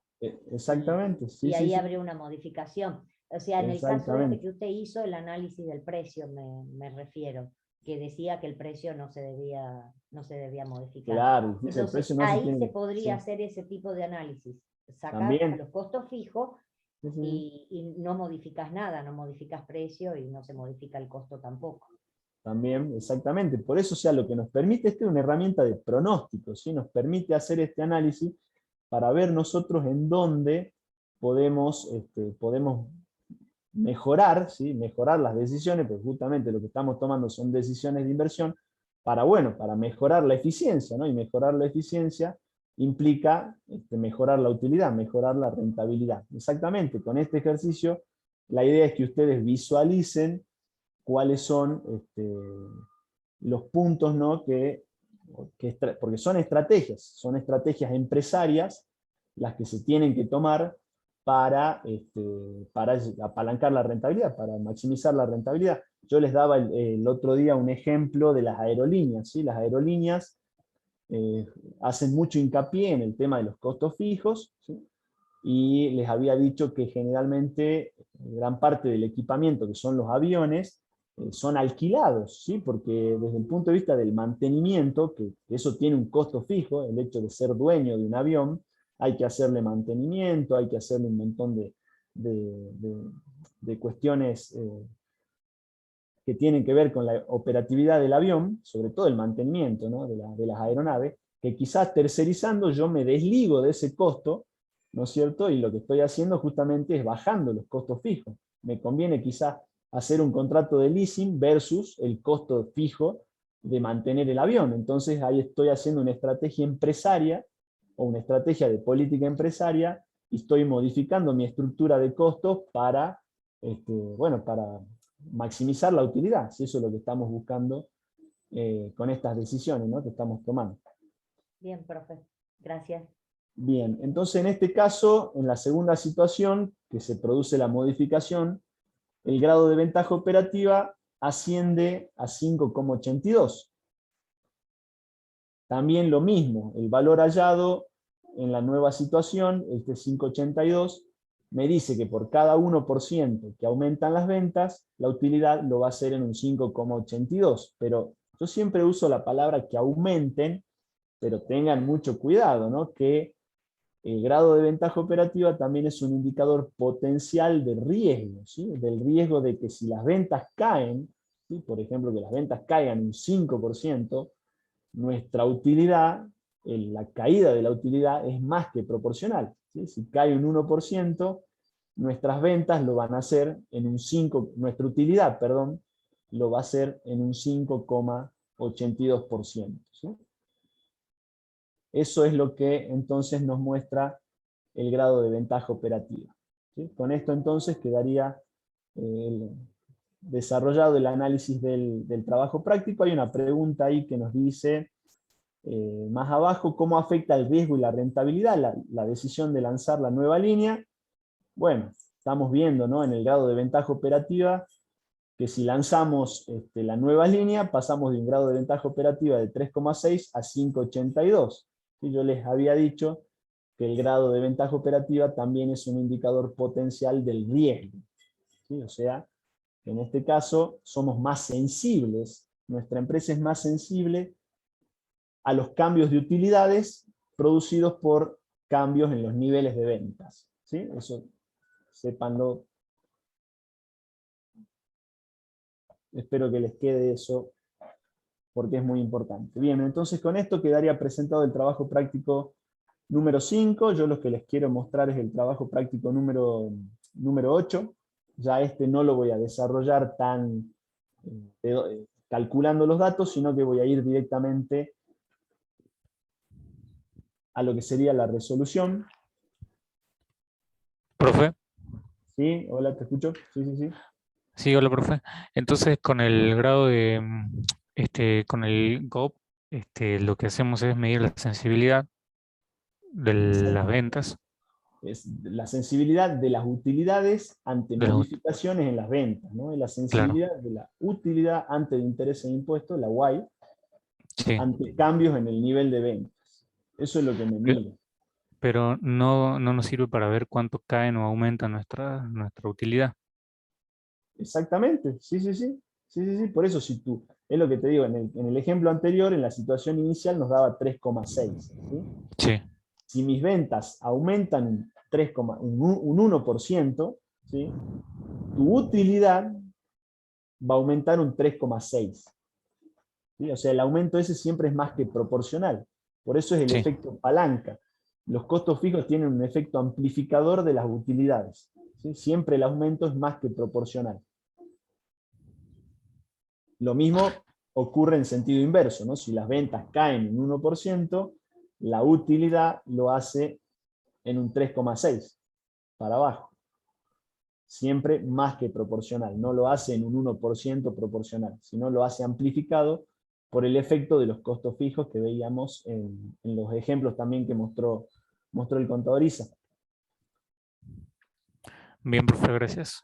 Exactamente, sí, y sí, ahí sí. habría una modificación. O sea, en el caso Exactamente. que usted hizo, el análisis del precio, me refiero, que decía que el precio no se debía modificar. Claro, dice, el Entonces, precio no se ahí se tiene. podría Sí, hacer ese tipo de análisis, sacar también. los costos fijos Sí, sí. y no modificas nada, no modificas precio y no se modifica el costo tampoco. También, exactamente. Por eso, o sea, lo que nos permite, esta es una herramienta de pronóstico, ¿sí? Nos permite hacer este análisis para ver nosotros en dónde podemos mejorar, ¿sí? Mejorar las decisiones, porque justamente lo que estamos tomando son decisiones de inversión para, bueno, para mejorar la eficiencia, ¿no? Y mejorar la eficiencia implica mejorar la utilidad, mejorar la rentabilidad. Exactamente, con este ejercicio, la idea es que ustedes visualicen cuáles son los puntos, ¿no? Porque son estrategias empresarias las que se tienen que tomar para apalancar la rentabilidad, para maximizar la rentabilidad. Yo les daba el otro día un ejemplo de las aerolíneas, ¿sí? Las aerolíneas hacen mucho hincapié en el tema de los costos fijos, ¿sí? Y les había dicho que generalmente gran parte del equipamiento, que son los aviones, son alquilados, ¿sí? Porque desde el punto de vista del mantenimiento, que eso tiene un costo fijo, el hecho de ser dueño de un avión, hay que hacerle mantenimiento, hay que hacerle un montón de cuestiones que tienen que ver con la operatividad del avión, sobre todo el mantenimiento, ¿no? de las aeronaves, que quizás tercerizando yo me desligo de ese costo, ¿no es cierto? Y lo que estoy haciendo justamente es bajando los costos fijos. Me conviene quizás hacer un contrato de leasing versus el costo fijo de mantener el avión. Entonces ahí estoy haciendo una estrategia empresaria o una estrategia de política empresaria y estoy modificando mi estructura de costos para, para maximizar la utilidad, si eso es lo que estamos buscando con estas decisiones, ¿no? Que estamos tomando. Bien, profe. Gracias. Bien, entonces en este caso, en la segunda situación, que se produce la modificación, el grado de ventaja operativa asciende a 5,82. También lo mismo, el valor hallado en la nueva situación, este 5,82, me dice que por cada 1% que aumentan las ventas, la utilidad lo va a hacer en un 5,82. Pero yo siempre uso la palabra que aumenten, pero tengan mucho cuidado, ¿no? Que el grado de ventaja operativa también es un indicador potencial de riesgo, ¿sí? Del riesgo de que si las ventas caen, ¿sí? Por ejemplo, que las ventas caigan un 5%, nuestra utilidad, la caída de la utilidad es más que proporcional, ¿sí? Si cae un 1%, nuestras ventas lo van a hacer en un 5%, nuestra utilidad, perdón, lo va a hacer en un 5,82%. ¿Sí? Eso es lo que entonces nos muestra el grado de ventaja operativa. ¿Sí? Con esto entonces quedaría desarrollado el análisis del trabajo práctico. Hay una pregunta ahí que nos dice, más abajo, ¿cómo afecta el riesgo y la rentabilidad la decisión de lanzar la nueva línea? Bueno, estamos viendo, ¿no? En el grado de ventaja operativa que si lanzamos la nueva línea, pasamos de un grado de ventaja operativa de 3,6 a 5,82. Y yo les había dicho que el grado de ventaja operativa también es un indicador potencial del riesgo. ¿Sí? O sea, en este caso somos más sensibles, nuestra empresa es más sensible a los cambios de utilidades producidos por cambios en los niveles de ventas. ¿Sí? Eso, sépanlo. Espero que les quede eso, porque es muy importante. Bien, entonces con esto quedaría presentado el trabajo práctico número 5. Yo lo que les quiero mostrar es el trabajo práctico número 8. ya este no lo voy a desarrollar tan calculando los datos, sino que voy a ir directamente a lo que sería la resolución. Profe, ¿Sí? Hola, ¿te escucho? Sí, sí, sí. sí, hola, profe. Entonces, con el grado de, con el GOP, lo que hacemos es medir la sensibilidad de las ventas, Es la sensibilidad de las utilidades ante de las modificaciones en las ventas, ¿no? Es la claro, sensibilidad de la utilidad ante el interés e impuestos, la Y, sí. ante cambios en el nivel de ventas. Eso es lo que me Pe- mide. Pero no, no nos sirve para ver cuánto caen o aumenta nuestra utilidad. Exactamente, sí, sí, sí. Sí, sí, sí. Por eso, si tú, es lo que te digo, en el ejemplo anterior, en la situación inicial nos daba 3,6. ¿Sí? Sí, Si mis ventas aumentan un 1%, ¿sí? Tu utilidad va a aumentar un 3,6. ¿Sí? O sea, el aumento ese siempre es más que proporcional. Por eso es el sí. efecto palanca. Los costos fijos tienen un efecto amplificador de las utilidades. ¿Sí? Siempre el aumento es más que proporcional. Lo mismo ocurre en sentido inverso, ¿no? Si las ventas caen en 1%, la utilidad lo hace en un 3,6 para abajo. Siempre más que proporcional. No lo hace en un 1% proporcional, sino lo hace amplificado por el efecto de los costos fijos que veíamos en los ejemplos también que mostró el contador Isa. Bien, profe, gracias.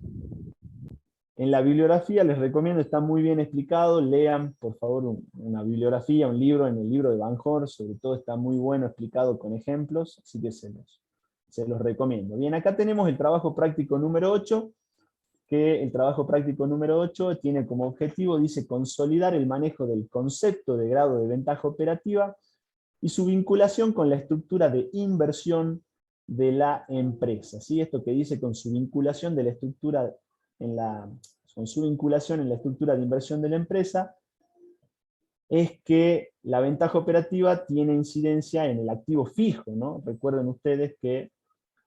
En la bibliografía les recomiendo, está muy bien explicado, lean por favor una bibliografía, un libro, en el libro de Van Horst, sobre todo está muy bueno explicado con ejemplos, así que se los recomiendo. Bien, acá tenemos el trabajo práctico número 8, que el trabajo práctico número 8 tiene como objetivo, dice, consolidar el manejo del concepto de grado de ventaja operativa y su vinculación con la estructura de inversión de la empresa. ¿Sí? Esto que dice con su vinculación de la estructura con su vinculación en la estructura de inversión de la empresa, es que la ventaja operativa tiene incidencia en el activo fijo, ¿no? Recuerden ustedes que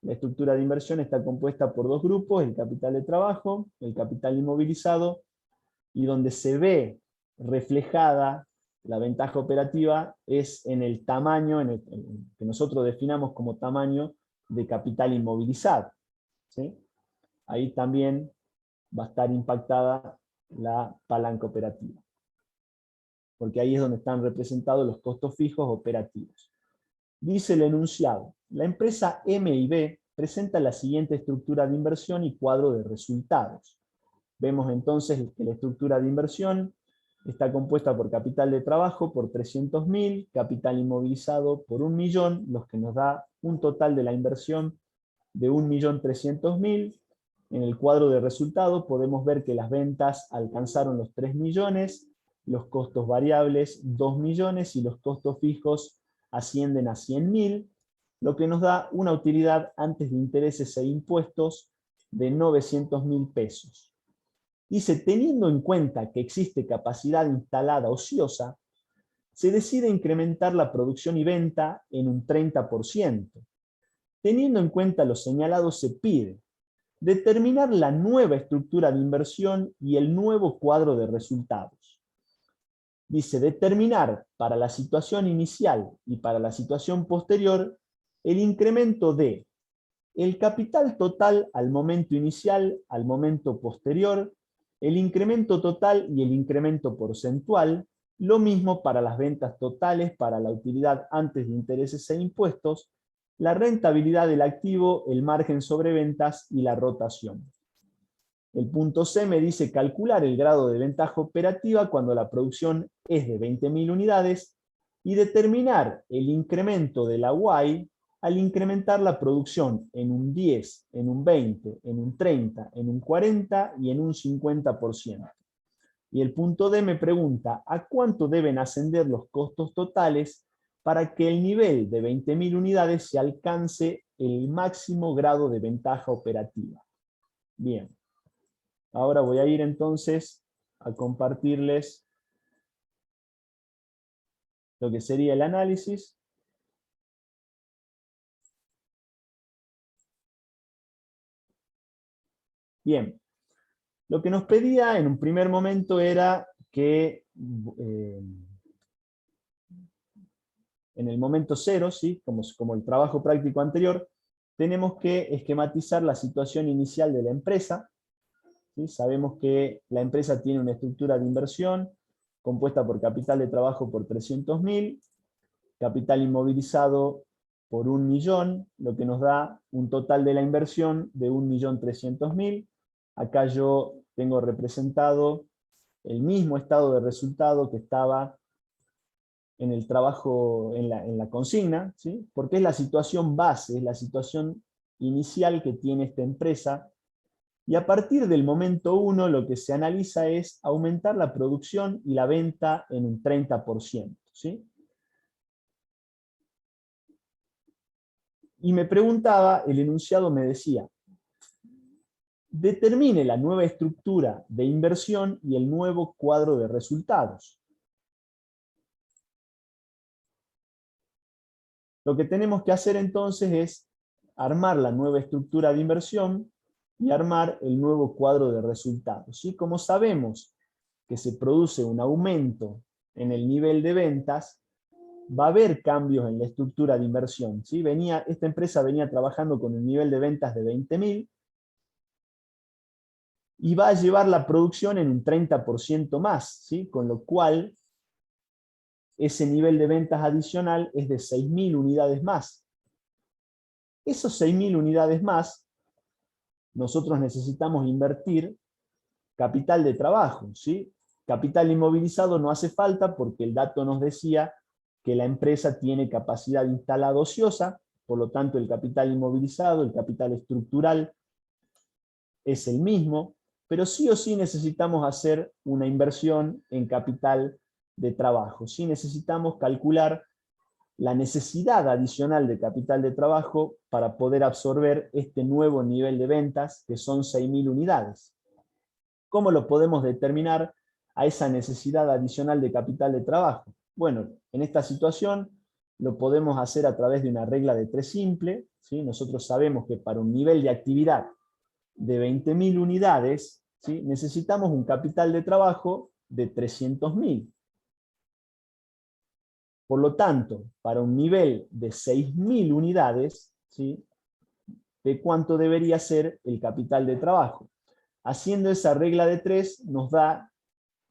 la estructura de inversión está compuesta por dos grupos, el capital de trabajo, el capital inmovilizado, y donde se ve reflejada la ventaja operativa es en el tamaño, que nosotros definamos como tamaño de capital inmovilizado. ¿Sí? Ahí también va a estar impactada la palanca operativa, porque ahí es donde están representados los costos fijos operativos. Dice el enunciado, la empresa M&B presenta la siguiente estructura de inversión y cuadro de resultados. Vemos entonces que la estructura de inversión está compuesta por capital de trabajo por 300.000, capital inmovilizado por 1.000.000, los que nos da un total de la inversión de 1.300.000. En el cuadro de resultados podemos ver que las ventas alcanzaron los 3 millones, los costos variables 2 millones y los costos fijos ascienden a 100.000, lo que nos da una utilidad antes de intereses e impuestos de 900.000 pesos. Dice, teniendo en cuenta que existe capacidad instalada ociosa, se decide incrementar la producción y venta en un 30%. Teniendo en cuenta lo señalado, se pide determinar la nueva estructura de inversión y el nuevo cuadro de resultados. Dice, determinar para la situación inicial y para la situación posterior el incremento de el capital total al momento inicial, al momento posterior, el incremento total y el incremento porcentual, lo mismo para las ventas totales, para la utilidad antes de intereses e impuestos, la rentabilidad del activo, el margen sobre ventas y la rotación. El punto C me dice calcular el grado de ventaja operativa cuando la producción es de 20.000 unidades y determinar el incremento de la Y al incrementar la producción en un 10, en un 20, en un 30, en un 40 y en un 50%. Y el punto D me pregunta, ¿a cuánto deben ascender los costos totales para que el nivel de 20.000 unidades se alcance el máximo grado de ventaja operativa? Bien. Ahora voy a ir entonces a compartirles lo que sería el análisis. Bien, Lo que nos pedía en un primer momento era que en el momento cero, ¿sí? como el trabajo práctico anterior, tenemos que esquematizar la situación inicial de la empresa. ¿Sí? Sabemos que la empresa tiene una estructura de inversión compuesta por capital de trabajo por 300.000, capital inmovilizado por 1 millón, lo que nos da un total de la inversión de 1.300.000. Acá yo tengo representado el mismo estado de resultado que estaba en el trabajo, en la consigna, ¿sí? Porque es la situación base, es la situación inicial que tiene esta empresa, y a partir del momento 1 lo que se analiza es aumentar la producción y la venta en un 30%, ¿sí? Y me preguntaba, el enunciado me decía, determine la nueva estructura de inversión y el nuevo cuadro de resultados. Lo que tenemos que hacer entonces es armar la nueva estructura de inversión y armar el nuevo cuadro de resultados. ¿Sí? Como sabemos que se produce un aumento en el nivel de ventas, va a haber cambios en la estructura de inversión. ¿Sí? Esta empresa venía trabajando con un nivel de ventas de 20.000 y va a llevar la producción en un 30% más, ¿sí? Con lo cual ese nivel de ventas adicional es de 6.000 unidades más. Esos 6.000 unidades más, nosotros necesitamos invertir capital de trabajo, ¿sí? Capital inmovilizado no hace falta porque el dato nos decía que la empresa tiene capacidad instalada ociosa, por lo tanto el capital inmovilizado, el capital estructural es el mismo, pero sí o sí necesitamos hacer una inversión en capital de trabajo. Sí necesitamos calcular la necesidad adicional de capital de trabajo para poder absorber este nuevo nivel de ventas, que son 6.000 unidades. ¿Cómo lo podemos determinar a esa necesidad adicional de capital de trabajo? Bueno, en esta situación lo podemos hacer a través de una regla de 3 simple, ¿sí? Nosotros sabemos que para un nivel de actividad de 20.000 unidades, ¿sí? Necesitamos un capital de trabajo de 300.000. Por lo tanto, para un nivel de 6.000 unidades, ¿sí? ¿De cuánto debería ser el capital de trabajo? Haciendo esa regla de 3 nos da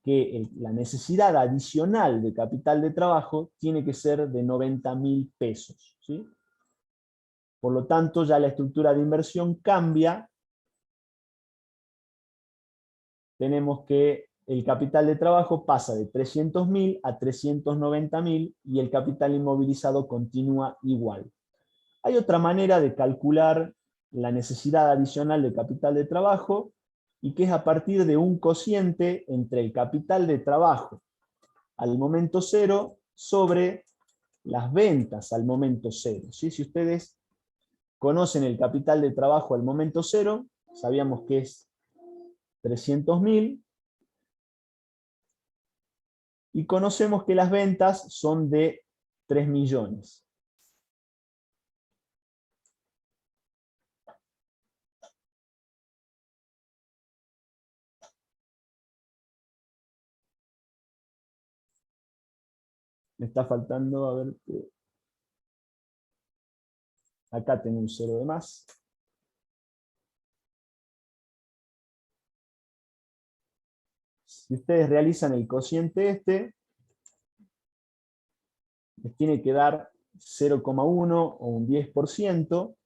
que la necesidad adicional de capital de trabajo tiene que ser de 90.000 pesos. ¿Sí? Por lo tanto, ya la estructura de inversión cambia. Tenemos que el capital de trabajo pasa de 300.000 a 390.000 y el capital inmovilizado continúa igual. Hay otra manera de calcular la necesidad adicional de capital de trabajo, y que es a partir de un cociente entre el capital de trabajo al momento cero sobre las ventas al momento cero. ¿Sí? Si ustedes conocen el capital de trabajo al momento cero, sabíamos que es 300.000, y conocemos que las ventas son de 3 millones. Me está faltando, a ver, acá tengo un 0 de más. Si ustedes realizan el cociente les tiene que dar 0,1 o un 10%.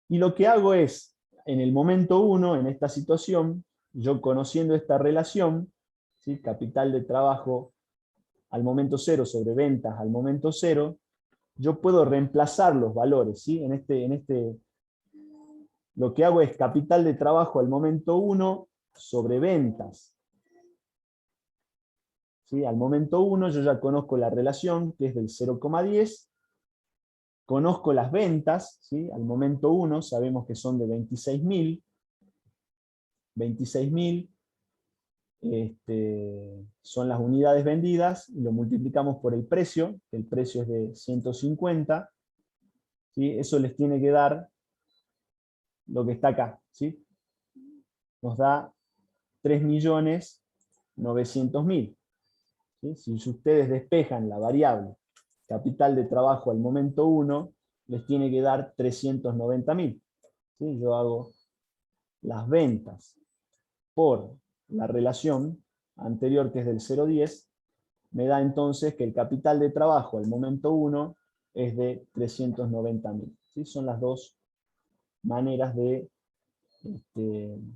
Y lo que hago es, en el momento 1, en esta situación, yo conociendo esta relación, ¿sí? Capital de trabajo al momento 0 sobre ventas al momento 0, yo puedo reemplazar los valores. ¿Sí? Lo que hago es capital de trabajo al momento 1 sobre ventas. ¿Sí? Al momento 1 yo ya conozco la relación, que es del 0,10. Conozco las ventas, ¿sí? Al momento 1 sabemos que son de 26.000. 26.000 son las unidades vendidas, y lo multiplicamos por el precio, que el precio es de 150. ¿Sí? Eso les tiene que dar lo que está acá, ¿sí? Nos da 3.900.000. ¿Sí? Si ustedes despejan la variable capital de trabajo al momento 1, les tiene que dar 390.000. ¿Sí? Yo hago las ventas por la relación anterior, que es del 0,10, me da entonces que el capital de trabajo al momento 1 es de 390.000. ¿Sí? Son las dos maneras de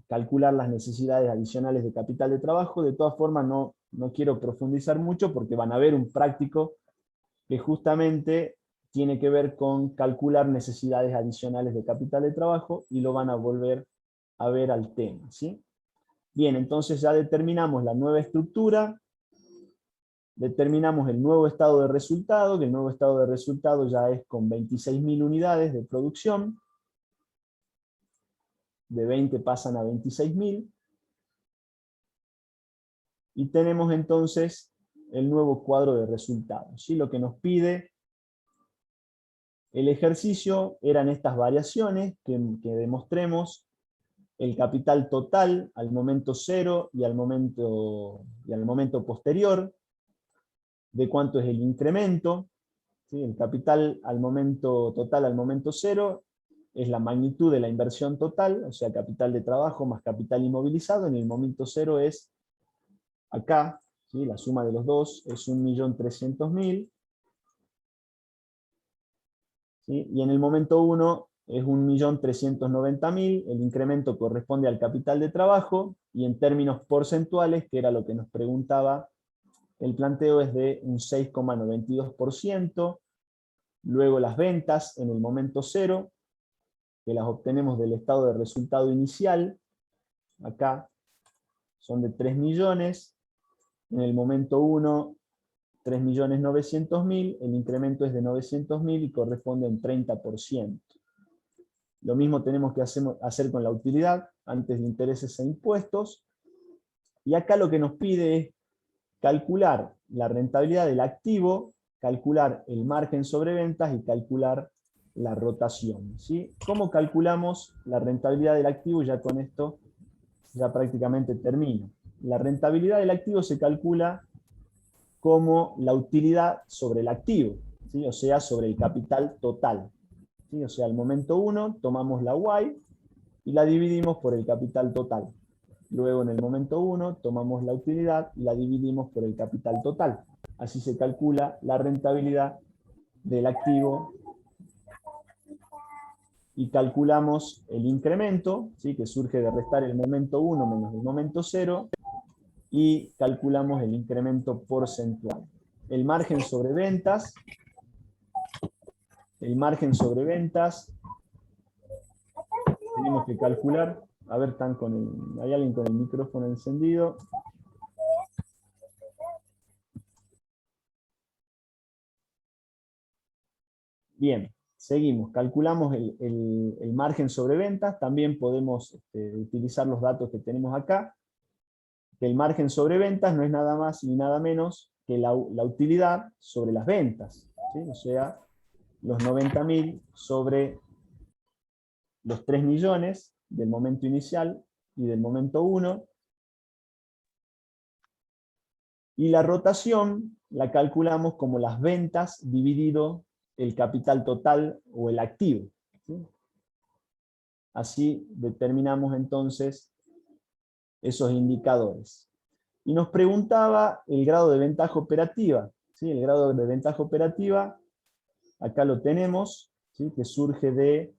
calcular las necesidades adicionales de capital de trabajo. De todas formas, no quiero profundizar mucho porque van a ver un práctico que justamente tiene que ver con calcular necesidades adicionales de capital de trabajo y lo van a volver a ver al tema, ¿sí? Bien, entonces ya determinamos la nueva estructura, determinamos el nuevo estado de resultado, que el nuevo estado de resultado ya es con 26.000 unidades de producción, de 20 pasan a 26.000, y tenemos entonces el nuevo cuadro de resultados, ¿sí? Lo que nos pide el ejercicio eran estas variaciones, que demostremos el capital total al momento 0 y al momento posterior, de cuánto es el incremento, ¿sí? El capital al momento total al momento 0 es la magnitud de la inversión total, o sea, capital de trabajo más capital inmovilizado. En el momento 0 es acá, ¿sí? La suma de los dos es 1.300.000, ¿sí? Y en el momento 1 es 1.390.000, el incremento corresponde al capital de trabajo, y en términos porcentuales, que era lo que nos preguntaba el planteo, es de un 6,92%. Luego las ventas en el momento 0, que las obtenemos del estado de resultado inicial, acá son de 3 millones, en el momento 1, 3.900.000, el incremento es de 900.000 y corresponde a un 30%. Lo mismo tenemos que hacer con la utilidad, antes de intereses e impuestos, y acá lo que nos pide es calcular la rentabilidad del activo, calcular el margen sobre ventas y calcular la rotación, ¿sí? ¿Cómo calculamos la rentabilidad del activo? Ya con esto ya prácticamente termino. La rentabilidad del activo se calcula como la utilidad sobre el activo, ¿sí? O sea, sobre el capital total, ¿sí? O sea, al momento 1 tomamos la Y y la dividimos por el capital total. Luego en el momento 1 tomamos la utilidad y la dividimos por el capital total. Así se calcula la rentabilidad del activo y calculamos el incremento, ¿sí? Que surge de restar el momento 1 menos el momento 0, y calculamos el incremento porcentual. El margen sobre ventas, tenemos que calcular, a ver, hay alguien con el micrófono encendido. Bien, seguimos, calculamos el margen sobre ventas, también podemos utilizar los datos que tenemos acá, que el margen sobre ventas no es nada más ni nada menos que la utilidad sobre las ventas, ¿sí? O sea, los 90.000 sobre los 3 millones del momento inicial y del momento 1, y la rotación la calculamos como las ventas dividido el capital total o el activo, ¿sí? Así determinamos entonces esos indicadores. Y nos preguntaba el grado de ventaja operativa, ¿sí? El grado de ventaja operativa, acá lo tenemos, ¿sí? Que surge de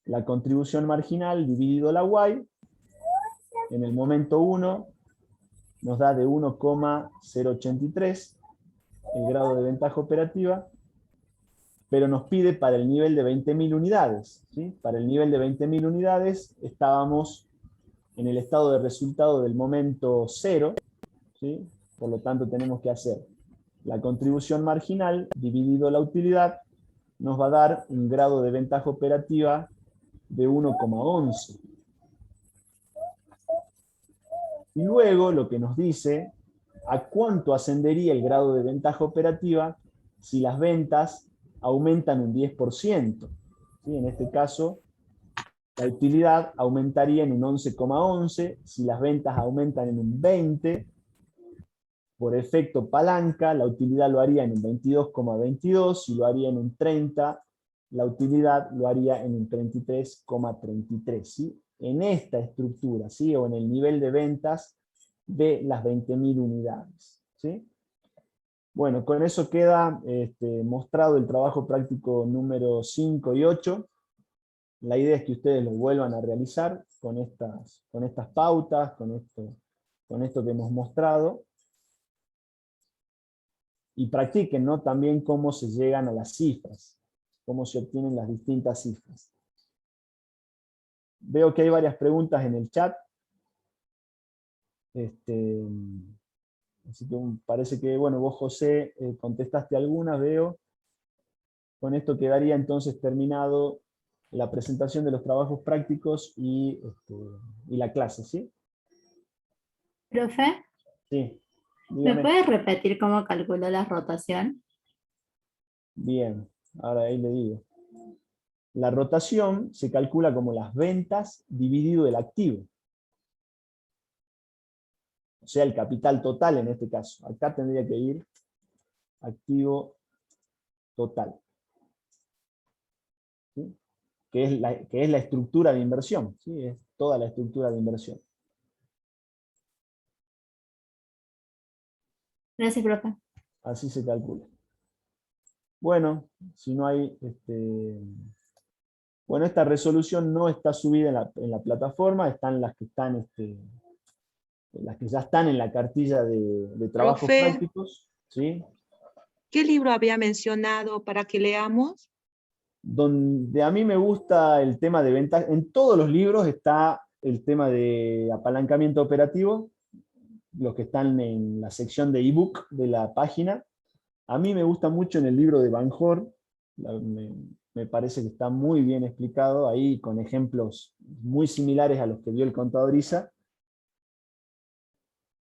la contribución marginal dividido la Y, en el momento 1 nos da de 1,083 el grado de ventaja operativa, pero nos pide para el nivel de 20.000 unidades, ¿sí? Para el nivel de 20.000 unidades estábamos en el estado de resultado del momento 0, ¿sí? Por lo tanto tenemos que hacer la contribución marginal dividido la utilidad, nos va a dar un grado de ventaja operativa de 1,11. Y luego lo que nos dice, ¿a cuánto ascendería el grado de ventaja operativa si las ventas aumentan un 10%? ¿Sí? En este caso, la utilidad aumentaría en un 11,11, si las ventas aumentan en un 20, por efecto palanca, la utilidad lo haría en un 22,22, si lo haría en un 30, la utilidad lo haría en un 33,33, ¿sí? En esta estructura, ¿sí? O en el nivel de ventas de las 20.000 unidades, ¿sí? Bueno, con eso queda mostrado el trabajo práctico número 5 y 8. La idea es que ustedes lo vuelvan a realizar con estas pautas, con esto que hemos mostrado, y practiquen, ¿no?, también cómo se llegan a las cifras, cómo se obtienen las distintas cifras. Veo que hay varias preguntas en el chat. Así que parece que, bueno, vos, José, contestaste algunas, veo. Con esto quedaría entonces terminado la presentación de los trabajos prácticos y la clase, ¿sí? Profe, Sí. ¿me Dígame. puede repetir cómo calculó la rotación? Bien, ahora ahí le digo. La rotación se calcula como las ventas dividido el activo. O sea, el capital total en este caso. Acá tendría que ir activo total. ¿Sí? Que es la estructura de inversión. ¿Sí? Es toda la estructura de inversión. Gracias, profe. Así se calcula. Bueno, si no hay... Bueno, esta resolución no está subida en la plataforma, están las que están... las que ya están en la cartilla de trabajos Profe. prácticos. ¿Sí? ¿Qué libro había mencionado para que leamos? Donde a mí me gusta el tema de ventas, en todos los libros está el tema de apalancamiento operativo, los que están en la sección de ebook de la página. A mí me gusta mucho en el libro de Van Hoor, me parece que está muy bien explicado ahí, con ejemplos muy similares a los que dio el contador Isa.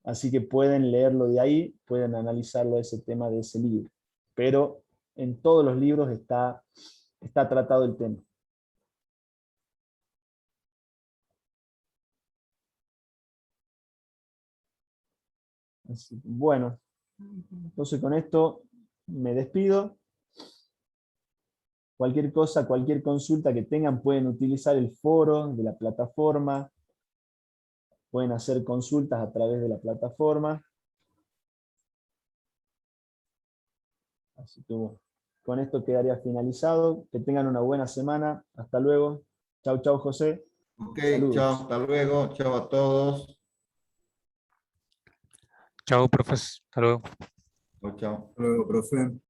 Así que pueden leerlo de ahí, pueden analizarlo ese tema de ese libro. Pero en todos los libros está tratado el tema. Así, bueno, entonces con esto me despido. Cualquier cosa, cualquier consulta que tengan, pueden utilizar el foro de la plataforma, pueden hacer consultas a través de la plataforma. Así que bueno, con esto quedaría finalizado. Que tengan una buena semana. Hasta luego. Chau, chau, José. Ok, Saludos. chao, hasta luego. Chao a todos. Chao, profes. Hasta luego. Chao, chao. Hasta luego, profe.